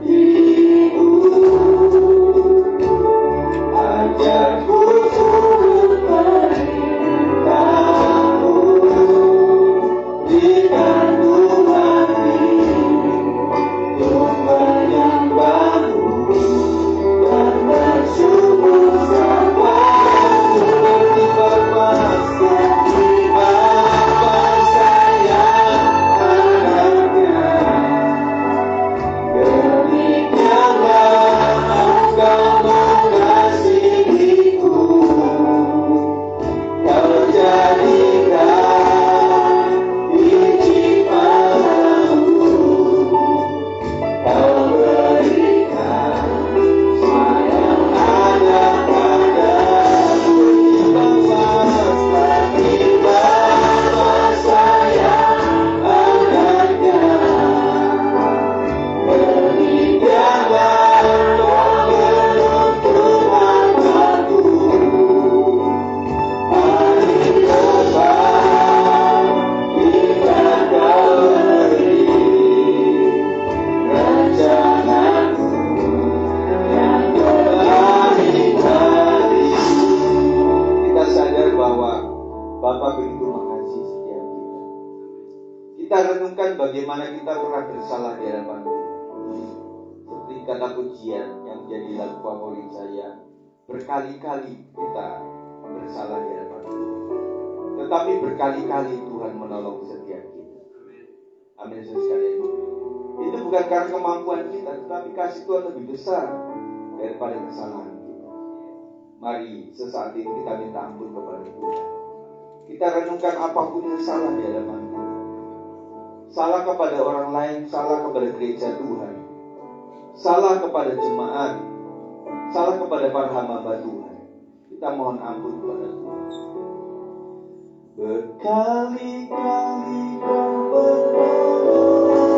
bagaimana kita pernah bersalah di hadapan Tuhan. Seperti kata pujian yang menjadi lagu favorit saya, berkali-kali kita bersalah di hadapan Tuhan, tetapi berkali-kali Tuhan menolong setiap kita. Amin, saudara sekalian. Itu bukan karena kemampuan kita, tetapi kasih Tuhan lebih besar daripada kesalahan kita. Mari sesaat ini kita minta ampun kepada Tuhan. Kita renungkan apapun yang salah di hadapan Tuhan. Salah kepada orang lain, salah kepada gereja Tuhan, salah kepada jemaat, salah kepada para hamba Tuhan. Kita mohon ampun kepada Tuhan. Berkali-kali kau berdoa,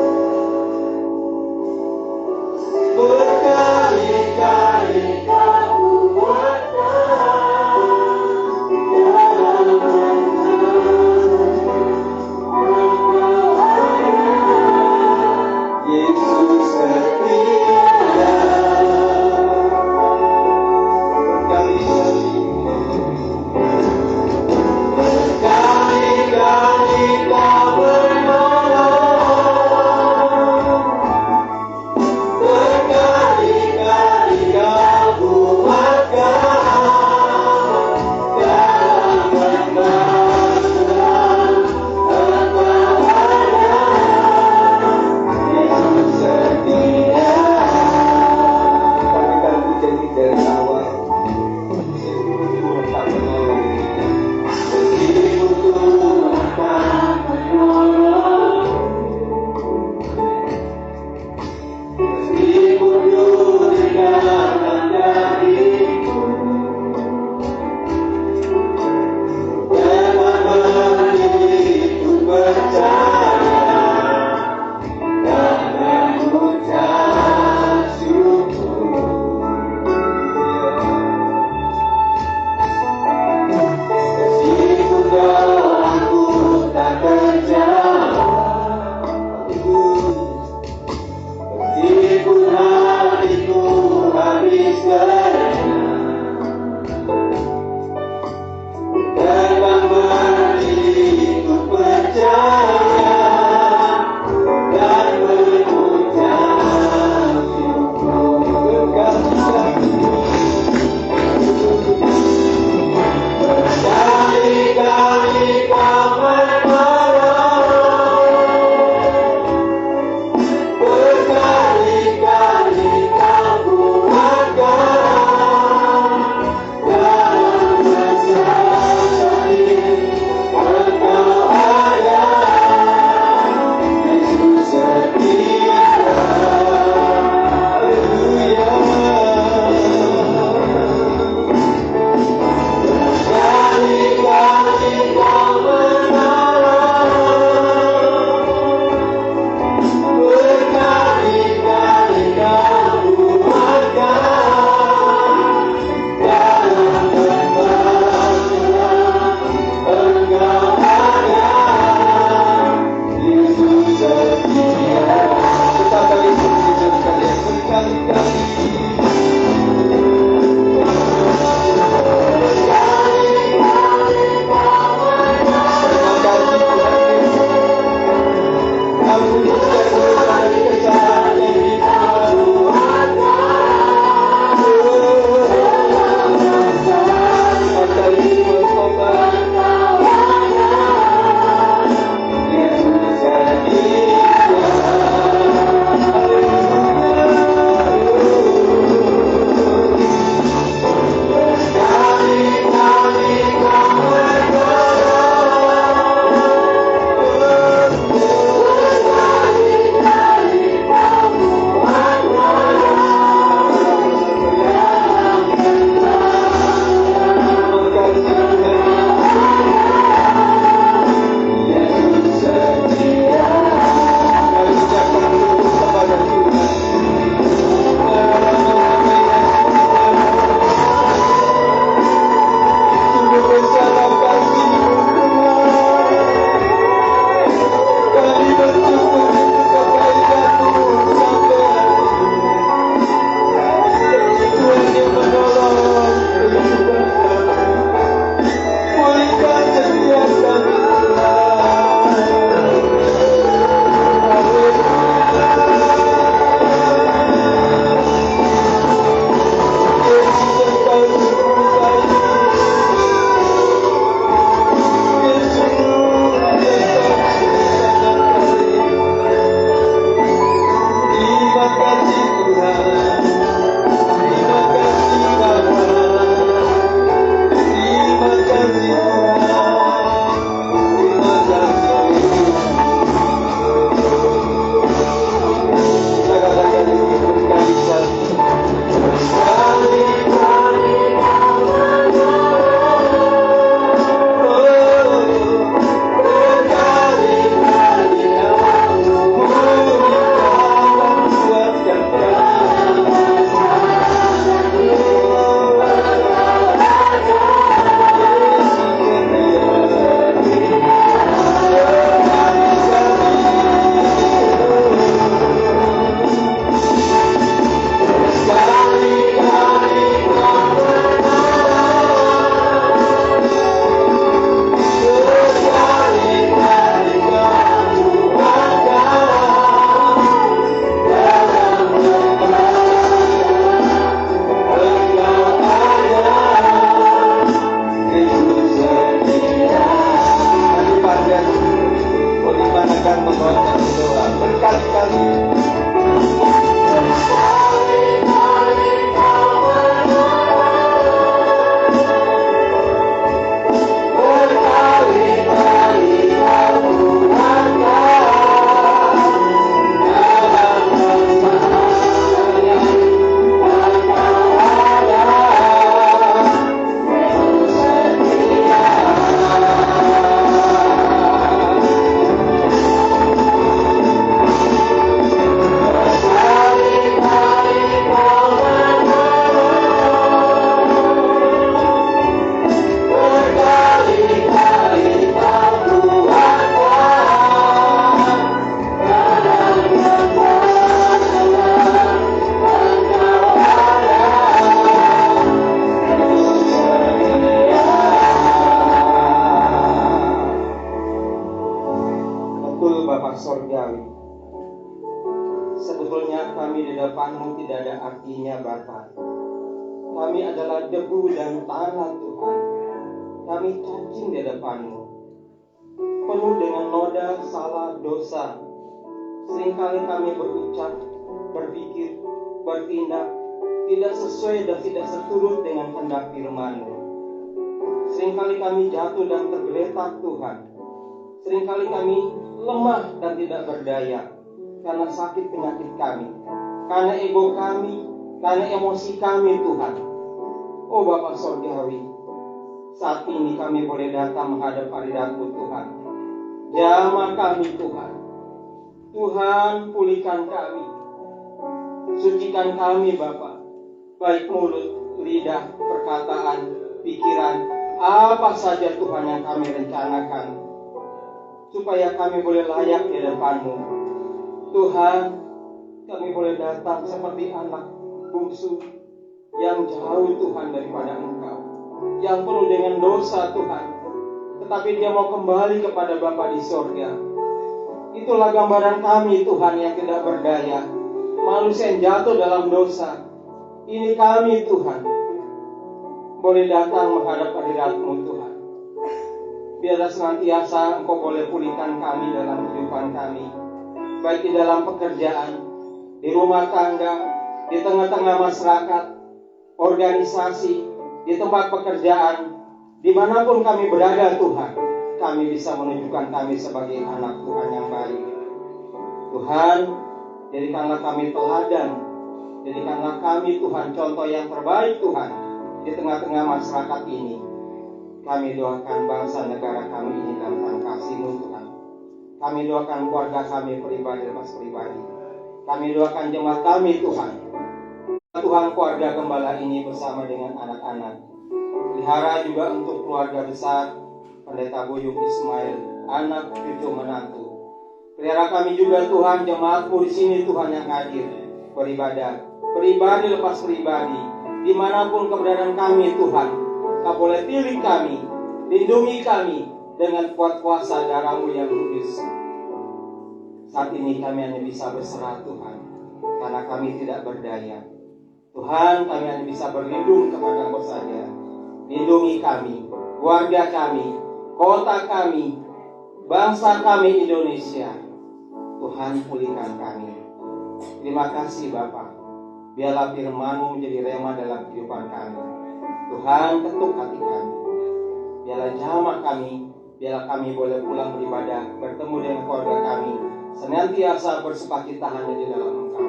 berkali-kali kau Surgawi, sebetulnya kami di depan-Mu tidak ada artinya Bapa. Kami adalah debu dan tanah Tuhan. Kami cacing di depan-Mu, penuh dengan noda, salah, dosa. Seringkali kami berucap, berpikir, bertindak tidak sesuai dan tidak seturut dengan kehendak firman-Mu. Seringkali kami jatuh dan tergeletak Tuhan. Seringkali kami lemah dan tidak berdaya karena sakit penyakit kami, karena ego kami, karena emosi kami Tuhan. Oh Bapa Surgawi, saat ini kami boleh datang menghadap hadirat-Mu Tuhan. Jamah kami Tuhan. Tuhan, pulihkan kami, sucikan kami Bapa, baik mulut, lidah, perkataan, pikiran, apa saja Tuhan yang kami rencanakan, supaya kami boleh layak di depan-Mu. Tuhan, kami boleh datang seperti anak bungsu yang jauh Tuhan daripada Engkau, yang penuh dengan dosa Tuhan, tetapi dia mau kembali kepada Bapa di surga. Itulah gambaran kami Tuhan yang tidak berdaya, manusia yang jatuh dalam dosa. Ini kami Tuhan, boleh datang menghadap hadirat-Mu Tuhan. Biarlah senantiasa Engkau boleh pulihkan kami dalam kehidupan kami, baik di dalam pekerjaan, di rumah tangga, di tengah-tengah masyarakat, organisasi, di tempat pekerjaan, dimanapun kami berada Tuhan. Kami bisa menunjukkan kami sebagai anak Tuhan yang baik. Tuhan, jadikanlah kami teladan, jadikanlah kami Tuhan contoh yang terbaik Tuhan di tengah-tengah masyarakat ini. Kami doakan bangsa negara kami ini dalam kasih-Mu Tuhan. Kami doakan keluarga kami pribadi lepas pribadi. Kami doakan jemaat kami Tuhan. Tuhan, keluarga gembala ini bersama dengan anak-anak. Pelihara juga untuk keluarga besar Pendeta Buyung Ismail, anak cucu menantu. Pelihara kami juga Tuhan, jemaat-Mu di sini Tuhan yang hadir beribadah, pribadi lepas pribadi, dimanapun keberadaan kami Tuhan. Kau boleh pilih kami, lindungi kami dengan kuat kuasa darah-Mu yang kudus. Saat ini kami hanya bisa berserah Tuhan, karena kami tidak berdaya. Tuhan, kami hanya bisa berlindung kepada-Mu saja. Lindungi kami, keluarga kami, kota kami, bangsa kami Indonesia. Tuhan, pulihkan kami. Terima kasih Bapa. Biarlah firman-Mu menjadi rema dalam kehidupan kami. Tuhan, ketuk hati kami. Biarlah jamah kami, biarlah kami boleh pulang beribadah, bertemu dengan keluarga kami, senantiasa bersukacita hanya di dalam Engkau.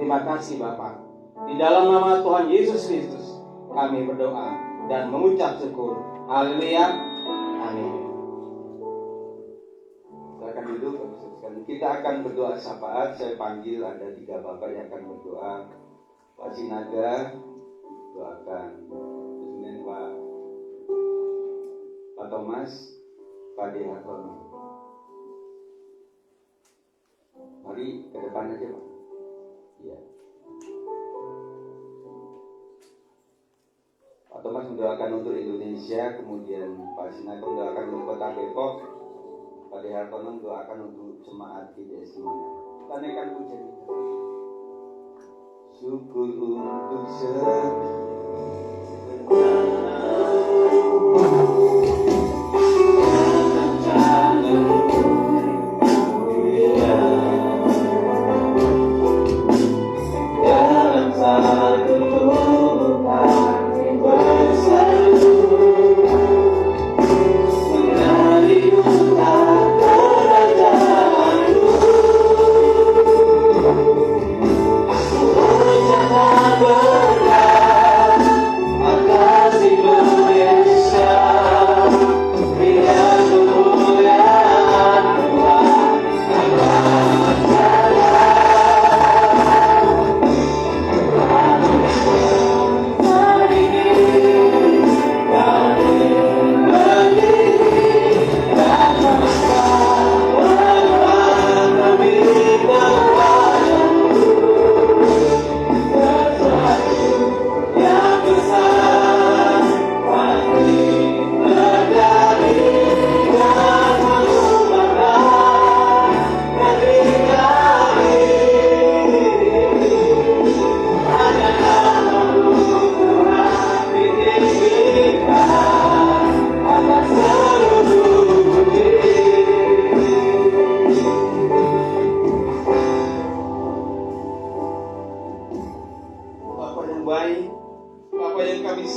Terima kasih Bapa. Di dalam nama Tuhan Yesus Kristus kami berdoa dan mengucap syukur. Haleluya. Amin. Silakan duduk. Kita akan berdoa syafaat. Saya panggil ada 3 bapak yang akan berdoa. Pak Sinaga doakan. Kemudian Pak Thomas, Pak Dehartono. Mari ke depan aja Pak. Iya. Pak Thomas mendoakan untuk Indonesia, kemudian Pak Sinaga mendoakan untuk Kota Depok, Pak Dehartono mendoakan untuk jemaat GDS Semarang. Kita naikkan pujian kita. Syukur untuk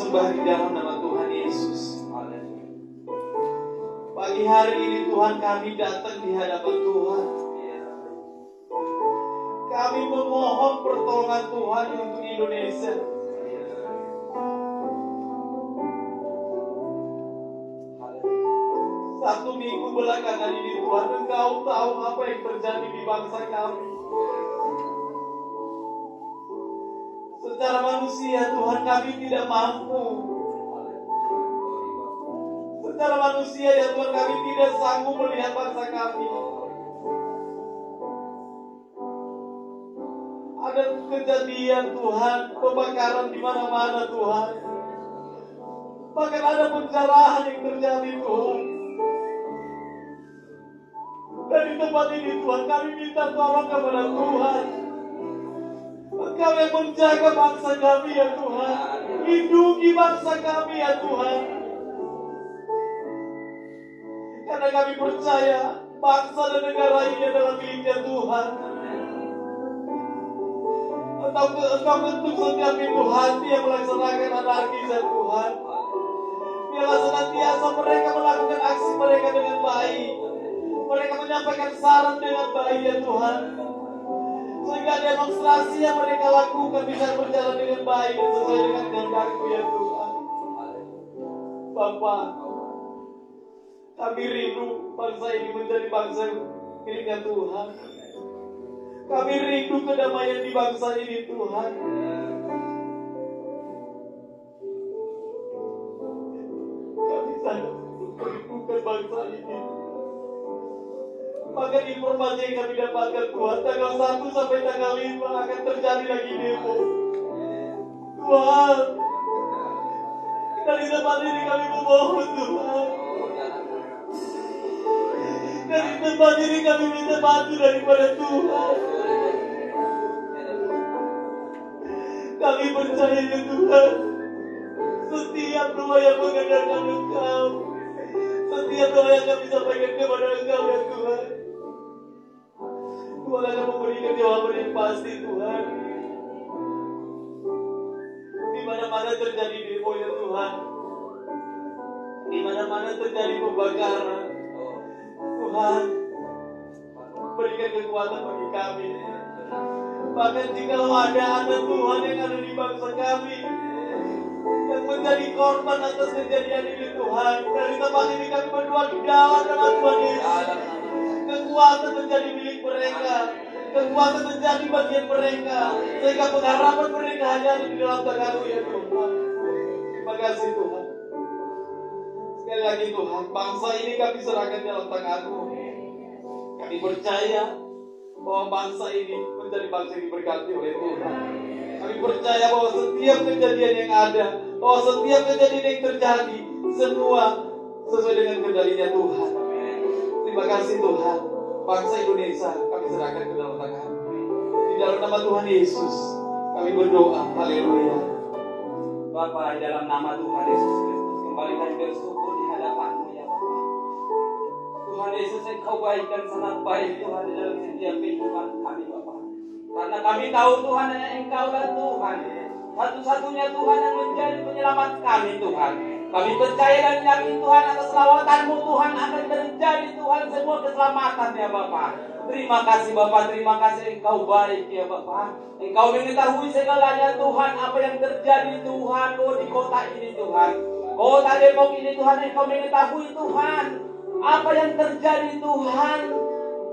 sembah di dalam nama Tuhan Yesus. Pagi hari ini Tuhan, kami datang di hadapan Tuhan. Kami memohon pertolongan Tuhan untuk Indonesia. Satu minggu belakangan ini Tuhan, Engkau tahu apa yang terjadi di bangsa kami. Secara manusia Tuhan, kami tidak mampu. Secara manusia ya Tuhan, kami tidak sanggup melihat bangsa kami. Ada kejadian Tuhan, pembakaran di mana-mana Tuhan. Bahkan ada penjarahan yang terjadi Tuhan. Dan di tempat ini Tuhan, kami minta tolong kepada Tuhan. Engkau yang menjaga bangsa kami ya Tuhan. Lindungi bangsa kami ya Tuhan. Karena kami percaya bangsa dan negara ini adalah miliknya Tuhan. Engkau bentuk setiap pintu hati yang melaksanakan anarkis ya Tuhan. Biarlah senantiasa mereka melakukan aksi mereka dengan baik. Mereka menyampaikan saran dengan baik ya Tuhan. Sehingga demonstrasi yang mereka lakukan bisa berjalan dengan baik dan sesuai dengan kehendak-Mu ya Tuhan. Bapa, kami rindu bangsa ini menjadi bangsa miliknya Tuhan. Kami rindu kedamaian di bangsa ini Tuhan. Kami sangat merindukan bangsa ini. Maka informasi yang kami dapatkan Tuhan, tanggal 1 sampai tanggal 5 akan terjadi lagi demo. Tuhan, dari tempat ini kami memohon Tuhan. Dari tempat ini kami minta bantu daripada Tuhan. Kami percaya ya Tuhan, setiap doa yang mengandalkan Engkau, setiap doa yang kami sampaikan kepada Engkau ya Tuhan, Tuhan akan memberikan jawaban yang pasti Tuhan. Di mana-mana terjadi demo ya Tuhan, di mana-mana terjadi pembakaran, Tuhan berikan kekuatan bagi kami. Bahkan jika ada anak Tuhan yang ada di bangsa kami yang menjadi korban atas kejadian ini Tuhan, dari tempat ini kami berdoa di dalam nama Tuhan Yesus. Kekuatan menjadi milik mereka, kekuatan menjadi bagian mereka, sehingga pengharapan mereka hanya ada di dalam tangan-Mu ya Tuhan. Terima kasih Tuhan. Sekali lagi Tuhan, bangsa ini kami serahkan dalam tangan-Mu. Kami percaya bahwa bangsa ini menjadi bangsa yang diberkati oleh Tuhan. Kami percaya bahwa setiap kejadian yang ada, bahwa setiap kejadian yang terjadi, semua sesuai dengan kendalinya Tuhan. Terima kasih Tuhan. Bangsa Indonesia kami serahkan ke dalam tangan. Di dalam nama Tuhan Yesus kami berdoa. Haleluya. Bapa, di dalam nama Tuhan Yesus Kristus, kembali kami bersyukur di hadapan-Mu ya Bapa. Tuhan Yesus, Engkau baik dan sangat baik Tuhan di dalam setiap kehidupan kami Bapa. Karena kami tahu Tuhan hanya Engkau dan Tuhan, satu-satunya Tuhan yang menjadi penyelamat kami Tuhan. Kami percaya dan yakin Tuhan atas lawatan-Mu Tuhan akan terjadi Tuhan semua keselamatan ya Bapa. Terima kasih Bapa, terima kasih Engkau baik ya Bapa. Engkau mengetahui segalanya Tuhan apa yang terjadi Tuhan di kota ini Tuhan. Kota Depok ini Tuhan, Engkau mengetahui Tuhan apa yang terjadi Tuhan.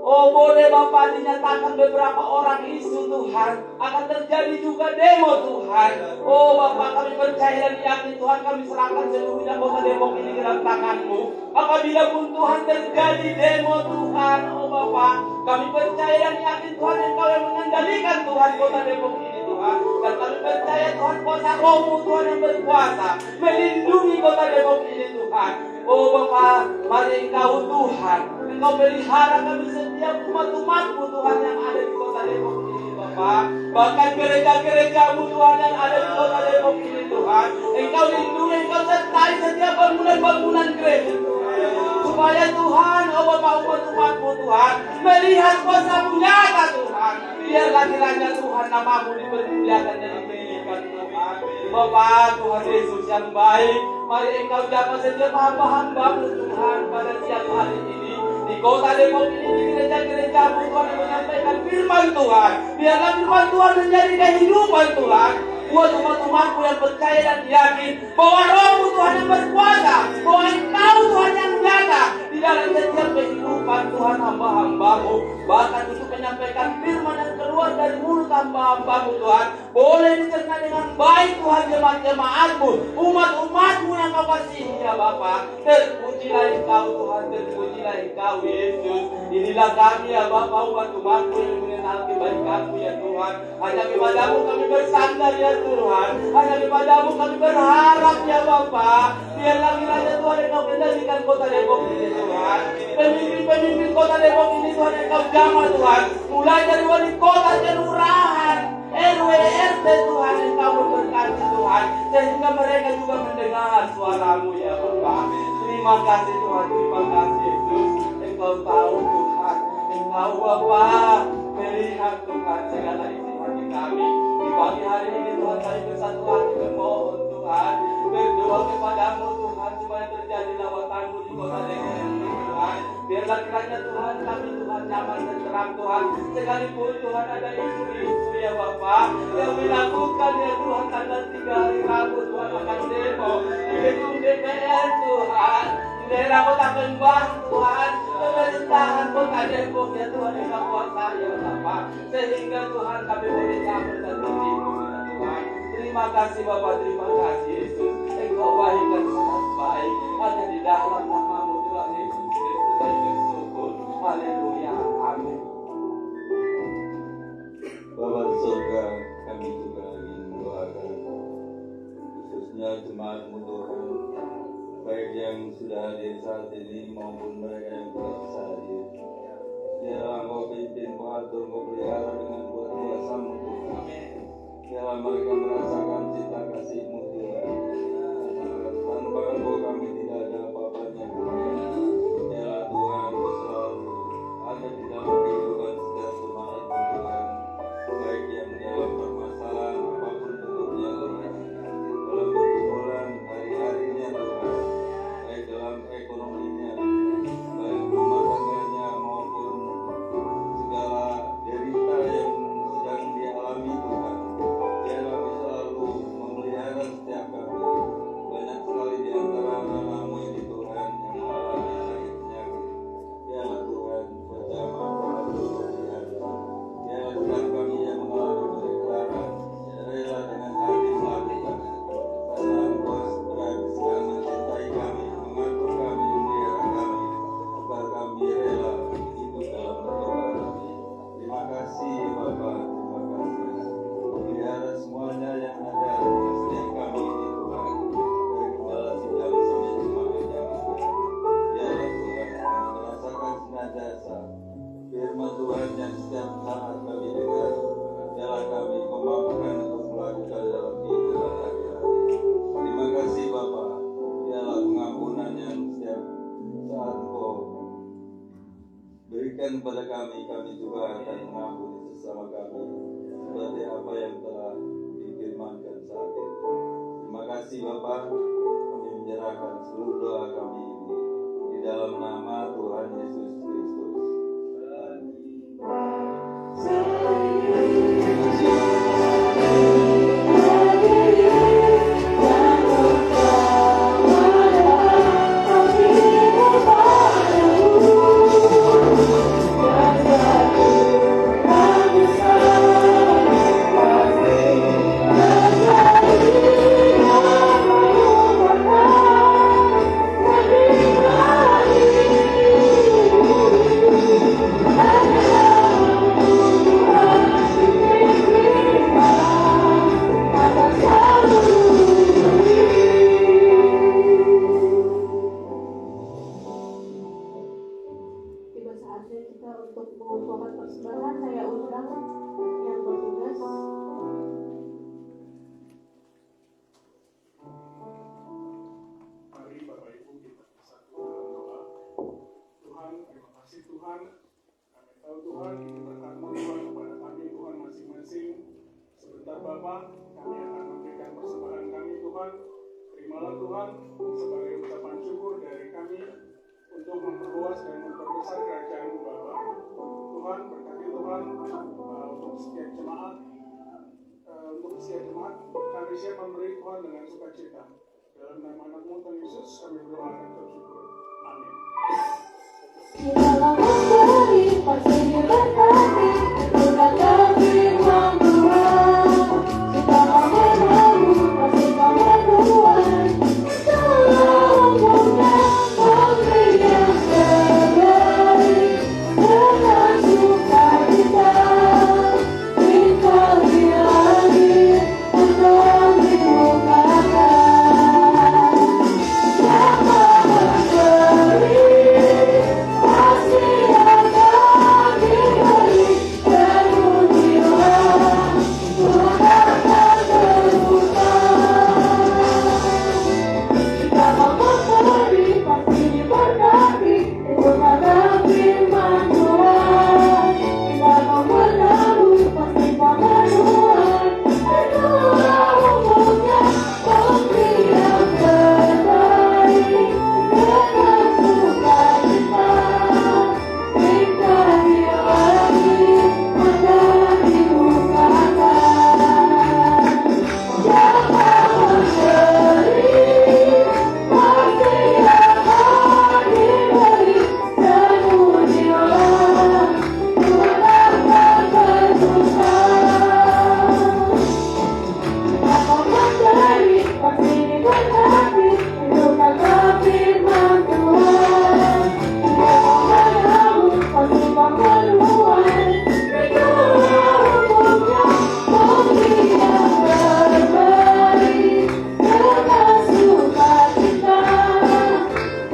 Oh boleh Bapak dinyatakan beberapa orang isu Tuhan, akan terjadi juga demo Tuhan. Oh Bapak, kami percaya dan yakin Tuhan, kami serahkan seluruhnya kota Depok ini ke dalam tangan-Mu. Apabila pun Tuhan terjadi demo Tuhan, oh Bapak, kami percaya dan yakin Tuhan Engkau yang mengendalikan Tuhan kota Depok ini Tuhan. Dan kami percaya Tuhan kuasa Roh-Mu Tuhan yang berkuasa melindungi kota Depok ini Tuhan. Oh Bapak, mari Engkau Tuhan, Engkau pelihara kami setiap umat-umat-Mu Tuhan yang ada di kota Depok ini Bapak. Bahkan gereja-gereja-Mu Tuhan yang ada di kota Depok ini Tuhan, Engkau lindungi, Engkau sertai setiap bangunan-bangunan gereja Tuhan. Supaya Tuhan, oh Bapak, umat-umat-Mu Tuhan melihat kuasa-Mu nyata Tuhan. Biarlah kiranya Tuhan nama-Mu dipermuliakan dan dimuliakan. Tuhan. Bapak Tuhan Yesus yang baik, mari Engkau jamah setiap hamba-hamba-Mu Tuhan pada siang hari ini. Di kota Depok ini, di gereja-gereja-Mu Tuhan yang menyampaikan firman Tuhan. Biarlah firman Tuhan menjadi kehidupan Tuhan. Buat umat-umat-Mu yang percaya dan yakin bahwa Roh-Mu Tuhan yang berkuasa, bahwa Engkau Tuhan yang nyata di dalam setiap kehidupan Tuhan hamba-hamba-Mu. Bahkan untuk menyampaikan firman yang keluar dari mulut hamba-hamba-Mu Tuhan boleh dicerna dengan baik Tuhan, jemaat-jemaat-Mu, umat-umat-Mu yang Kau kasihi ya Bapa. Terpujilah Engkau Tuhan, terpujilah Engkau Yesus. Inilah kami ya Bapa, umat-umat-Mu yang mengenal kebaikan-Mu ya Tuhan. Hanya kepada-Mu kami bersandar ya Tuhan. Hanya kepada-Mu kami berharap ya Bapa. Biarlah kiranya Tuhan Engkau kendalikan kota Depok ini Tuhan. Pemimpin-pemimpin kota Depok ini Tuhan Engkau jamah Tuhan. Mulai dari wali kota, kelurahan, RW, RT Tuhan Engkau memberkati Tuhan. Sehingga mereka juga mendengar suara-Mu ya Bapa. Terima kasih Tuhan, terima kasih Yesus. Engkau tahu Tuhan, Engkau Bapa melihat Tuhan segala isi hati kami. Di pagi hari ini Tuhan kami bersatu hati memohon Tuhan, berdoa kepada-Mu Tuhan supaya terjadi lawatan-Mu di kota Depok ini Tuhan. Biarlah kiranya Tuhan kami Tuhan nyaman dan terang Tuhan. Sekalipun Tuhan ada isu-isu ya Bapa yang dilakukan ya Tuhan tanggal 3 hari Rabu Tuhan akan demo di gedung DPR Tuhan. Di daerah Kota Kembang Tuhan, pemerintahan Kota Depok ya Tuhan yang Kau kuasai ya Bapa. Sehingga Tuhan kami boleh nyaman dan tertidur ya Tuhan. Terima kasih Bapa, terima kasih Yesus. Engkau baik dan sangat baik. Hanya di dalam nama-Mu Tuhan Yesus Kristus kami bersyukur. Haleluya, amin. Bapa di surga, kami juga ingin mendoakan khususnya jemaat-Mu Tuhan, baik yang sudah hadir saat ini maupun mereka yang tidak bisa hadir. Biarlah Engkau pimpin, Engkau atur, Engkau pelihara dengan kuat kuasa-Mu Tuhan. Biarlah mereka merasakan cinta kasih-Mu Tuhan. Tanpa Engkau kami tidak ada apa-apanya Tuhan. Biarlah Tuhan Engkau selalu ada di dalam kehidupan setiap jemaat-Mu Tuhan, baik yang dalam permasalahan apapun bentuknya Tuhan, dalam pergumulan hari-harinya Tuhan, baik dalam ekonominya, baik rumah tangganya maupun segala derita yang sedang dialami Tuhan. Biarlah Kau selalu memelihara setiap kami. Banyak sekali di antara anak-Mu ini Tuhan yang mengalami sakit penyakit. Biarlah Tuhan berjamah membantu pelihara. Biarlah setiap kami yang mengalami penderitaan rela dengan hati melakukan. Karena Engkau sedang mencintai kami, mengatur kami, memelihara kami, agar kami rela hidup dalam berdoa kami. Terima kasih Bapa, terima kasih. Pelihara semuanya yang ada di setiap kami ini Tuhan, dari kepala sidang sampai jemaatnya Tuhan. Biarlah Tuhan kami merasakan senantiasa firman Tuhan yang setiap saat kami dengar. Biarlah kami memampukan untuk melakukan dalam kehidupan hari-hari. Terima kasih Bapa. Biarlah pengampunan yang setiap saat Engkau berikan kepada kami, kami juga akan mengampuni sesama kami seperti apa yang telah difirmankan saat ini. Terima kasih Bapa. Kami menyerahkan seluruh doa kami ini di dalam nama Tuhan Yesus Kristus. Tiba saatnya kita untuk mengumpulkan persembahan. Saya undang yang bertugas. Mari Bapak Ibu kita bersatu dalam doa. Tuhan, terima kasih Tuhan. Kami tahu Tuhan, ini berkat-Mu Tuhan kepada kami Tuhan masing-masing. Sebentar Bapak, kami akan memberikan terimalah Tuhan sebagai ucapan syukur dari kami untuk memperluas dan memperbesar kerajaan-Mu Bapa. Tuhan, berkati Tuhan untuk setiap jemaat, kami siap memberi Tuhan dengan sukacita. Dalam nama anak-Mu Tuhan Yesus kami berdoa dan bersyukur. Amin. Kita memberi pasti diberkati, berkata firman Tuhan. Kita menunggu pasti kemenuhan, itulah umumnya memberi yang terbaik dengan sukacita. Kita lagi untuk dibukakan. Siapa memberi pasti akan diberi, terpujilah Tuhan tak terluka. Kita memberi pasti diberkati, itu kata firman Tuhan. Kita menabur pasti kemenuhan, itulah umumnya memberi yang terbaik dengan sukacita. Kita lagi akan dibukakan. Siapa memberi pasti akan diberi, terpujilah Tuhan tak terluka. Siapa memberi pasti diberkati, itu kata firman Tuhan. Siapa menabur pasti kemenuhan, itulah umumnya memberi yang terbaik dengan sukacita.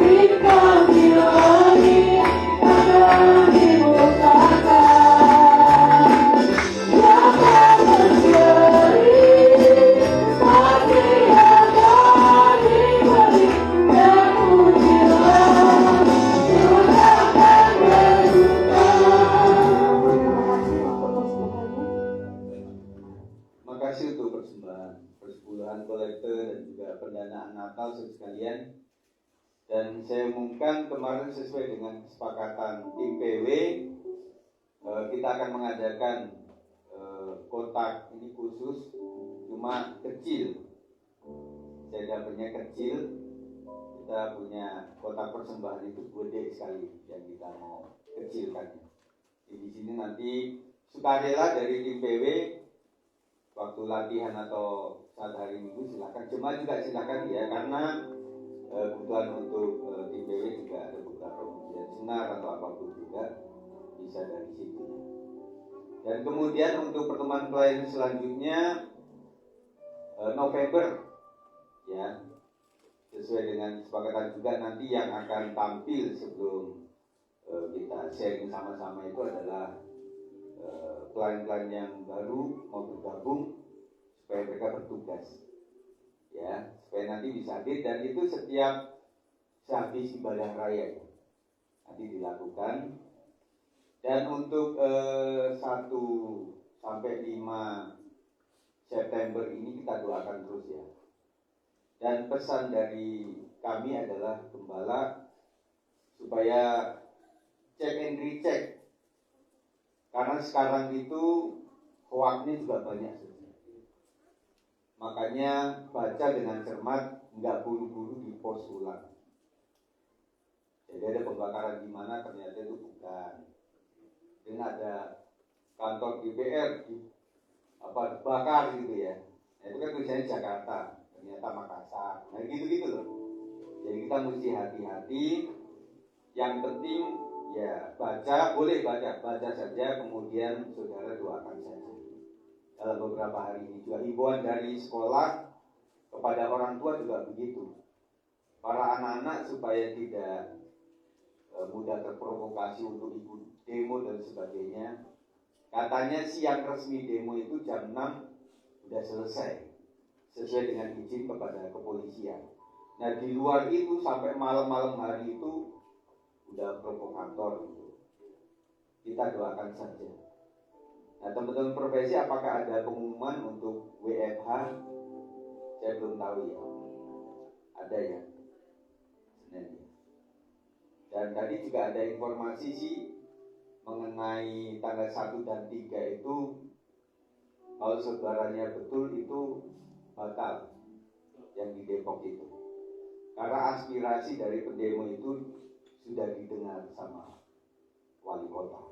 Kita lagi akan dibukakan. Siapa memberi pasti akan diberi, terpujilah Tuhan tak terluka. Terima kasih untuk persembahannya. Terima kasih untuk persepuluhan kolektor dan juga pendanaan Natal sekalian. Dan saya umumkan kemarin sesuai dengan kesepakatan tim PW, kita akan mengadakan kotak ini khusus, cuma kecil. Saya dapatnya kecil, kita punya kotak persembahan itu gede sekali yang kita mau kecilkan. Di sini nanti sukarela dari tim PW waktu latihan atau saat hari Minggu silakan, jemaat juga silakan ya, karena kebutuhan untuk tim PW juga ada beberapa ujian senar atau apapun juga bisa dari situ. Dan kemudian untuk pertemuan pelayanan selanjutnya November ya, sesuai dengan kesepakatan juga nanti yang akan tampil sebelum kita sharing sama-sama itu adalah klien-klien yang baru mau bergabung supaya mereka bertugas ya, supaya nanti bisa hadir, dan itu setiap sehabis ibadah raya ya, nanti dilakukan. Dan untuk 1 sampai 5 September ini kita doakan terus ya. Dan pesan dari kami adalah gembala supaya check and recheck, karena sekarang itu hoaknya juga banyak. Makanya baca dengan cermat, nggak buru-buru di post ulang. Jadi ada pembakaran di mana ternyata itu bukan. Dan ada kantor DPR dibakar gitu ya. Nah, itu kan tulisannya Jakarta, ternyata Makassar. Nah gitu-gitu loh. Jadi kita mesti hati-hati. Yang penting ya baca, boleh baca saja, kemudian saudara doakan saja. Dalam beberapa hari ini juga himbauan dari sekolah kepada orang tua juga begitu. Para anak-anak supaya tidak mudah terprovokasi untuk ikut demo dan sebagainya. Katanya siang resmi demo itu jam 6 sudah selesai, sesuai dengan izin kepada kepolisian. Nah di luar itu sampai malam-malam hari itu udah provokator. Kita doakan saja. Nah teman-teman profesi, apakah ada pengumuman untuk WFH? Saya belum tahu ya. Ada ya? Senin. Dan tadi juga ada informasi sih mengenai tanggal 1 dan 3 itu, kalau saudaranya betul itu batal yang di Depok itu. Karena aspirasi dari pendemo itu sudah didengar sama wali kota.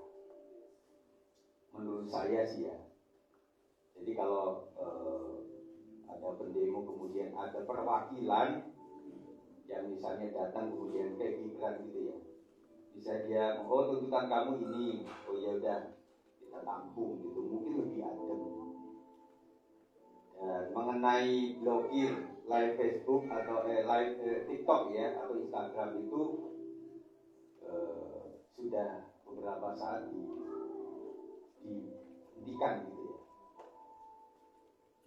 Menurut saya sih ya. Jadi kalau ada pendemo kemudian ada perwakilan yang misalnya datang kemudian kayak Gibran gitu ya. Bisa dia, oh tuntutan kamu ini, oh ya udah kita tampung gitu, mungkin lebih adem. Dan mengenai blokir live Facebook atau live TikTok ya atau Instagram itu sudah beberapa saat dihentikan gitu ya.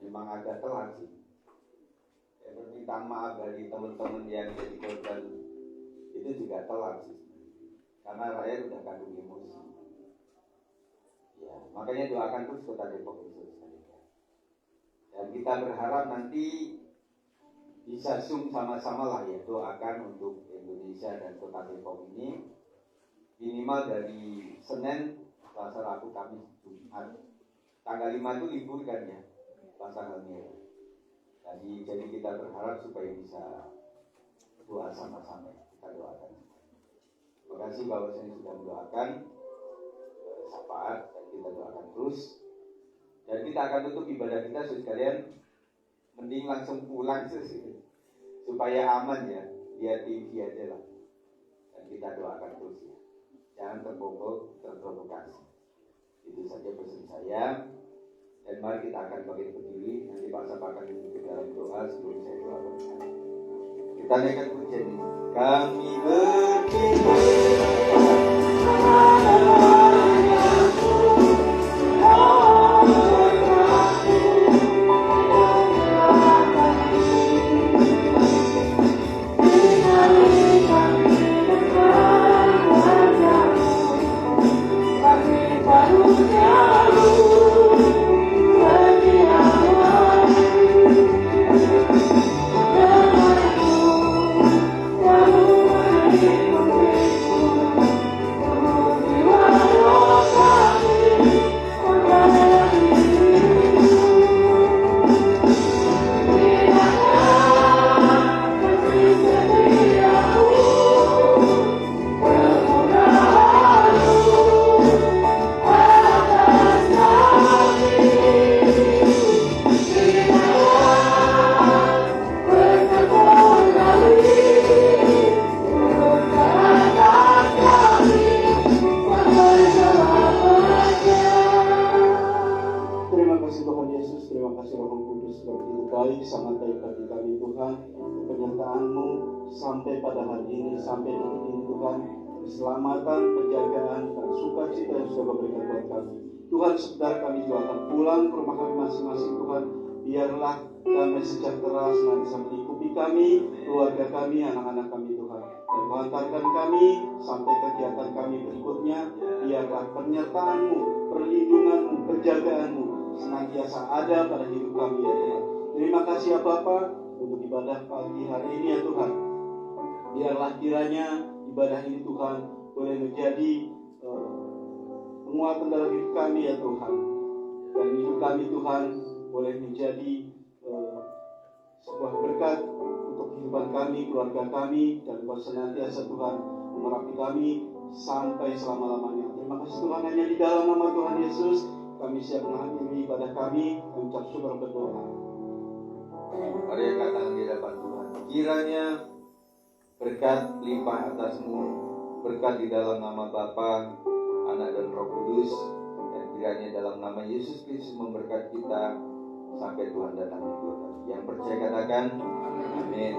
Memang agak telat sih. Permintaan maaf dari teman-teman yang jadi korban itu juga telat sih. Karena rakyat udah kandung emosi. Ya, makanya doakan terus Kota Depok itu. Dan kita berharap nanti bisa Zoom sama-sama lah ya, doakan untuk Indonesia dan Kota Depok ini minimal dari Senin, Selasa, Rabu, Kamis, Jumat. Tanggal 5 itu libur kan ya, pas tanggal merah. Jadi kita berharap supaya bisa doa sama-sama. Kita doakan. Terima kasih Bapak saya sudah mendoakan syafaat dan kita doakan terus. Dan kita akan tutup ibadah kita sekalian. Mending langsung pulang supaya aman ya. Lihat TV aja lah. Dan kita doakan terus ya. Jangan terprovokasi. Itu saja pesan saya. Dan mari kita akan bangkit berdiri. Nanti Pak Sapa akan menuju dalam doa sebelum saya doakan. Kita naikkan pujian ini. Kami sampai pada hari ini, sampai detik ini Tuhan, keselamatan, penjagaan, dan sukacita yang sudah berikan buat kami. Tuhan, sebentar kami juga akan pulang ke rumah kami masing-masing Tuhan. Biarlah damai sejahtera senantiasa melingkupi kami, keluarga kami, anak-anak kami Tuhan. Dan mengantarkan kami sampai kegiatan kami berikutnya. Biarlah penyertaan-Mu, perlindungan-Mu, penjagaanmu senantiasa ada pada hidup kami ya Tuhan. Terima kasih ya Bapa untuk ibadah pagi hari ini ya Tuhan. Biarlah kiranya ibadah ini Tuhan boleh menjadi penguatan dalam hidup kami ya Tuhan. Dan hidup kami Tuhan boleh menjadi sebuah berkat untuk kehidupan kami, keluarga kami, dan senantiasa Tuhan memerapi kami sampai selama-lamanya. Terima kasih Tuhan, hanya di dalam nama Tuhan Yesus kami siap mengakhiri ibadah kami, mengucap syukur berdoa. Mari katakan di hadapan Tuhan. Kiranya berkat limpah atasmu, berkat di dalam nama Bapa, Anak dan Roh Kudus, dan kiranya dalam nama Yesus Kristus memberkati kita sampai Tuhan datang di dua kali. Yang percaya katakan, amin.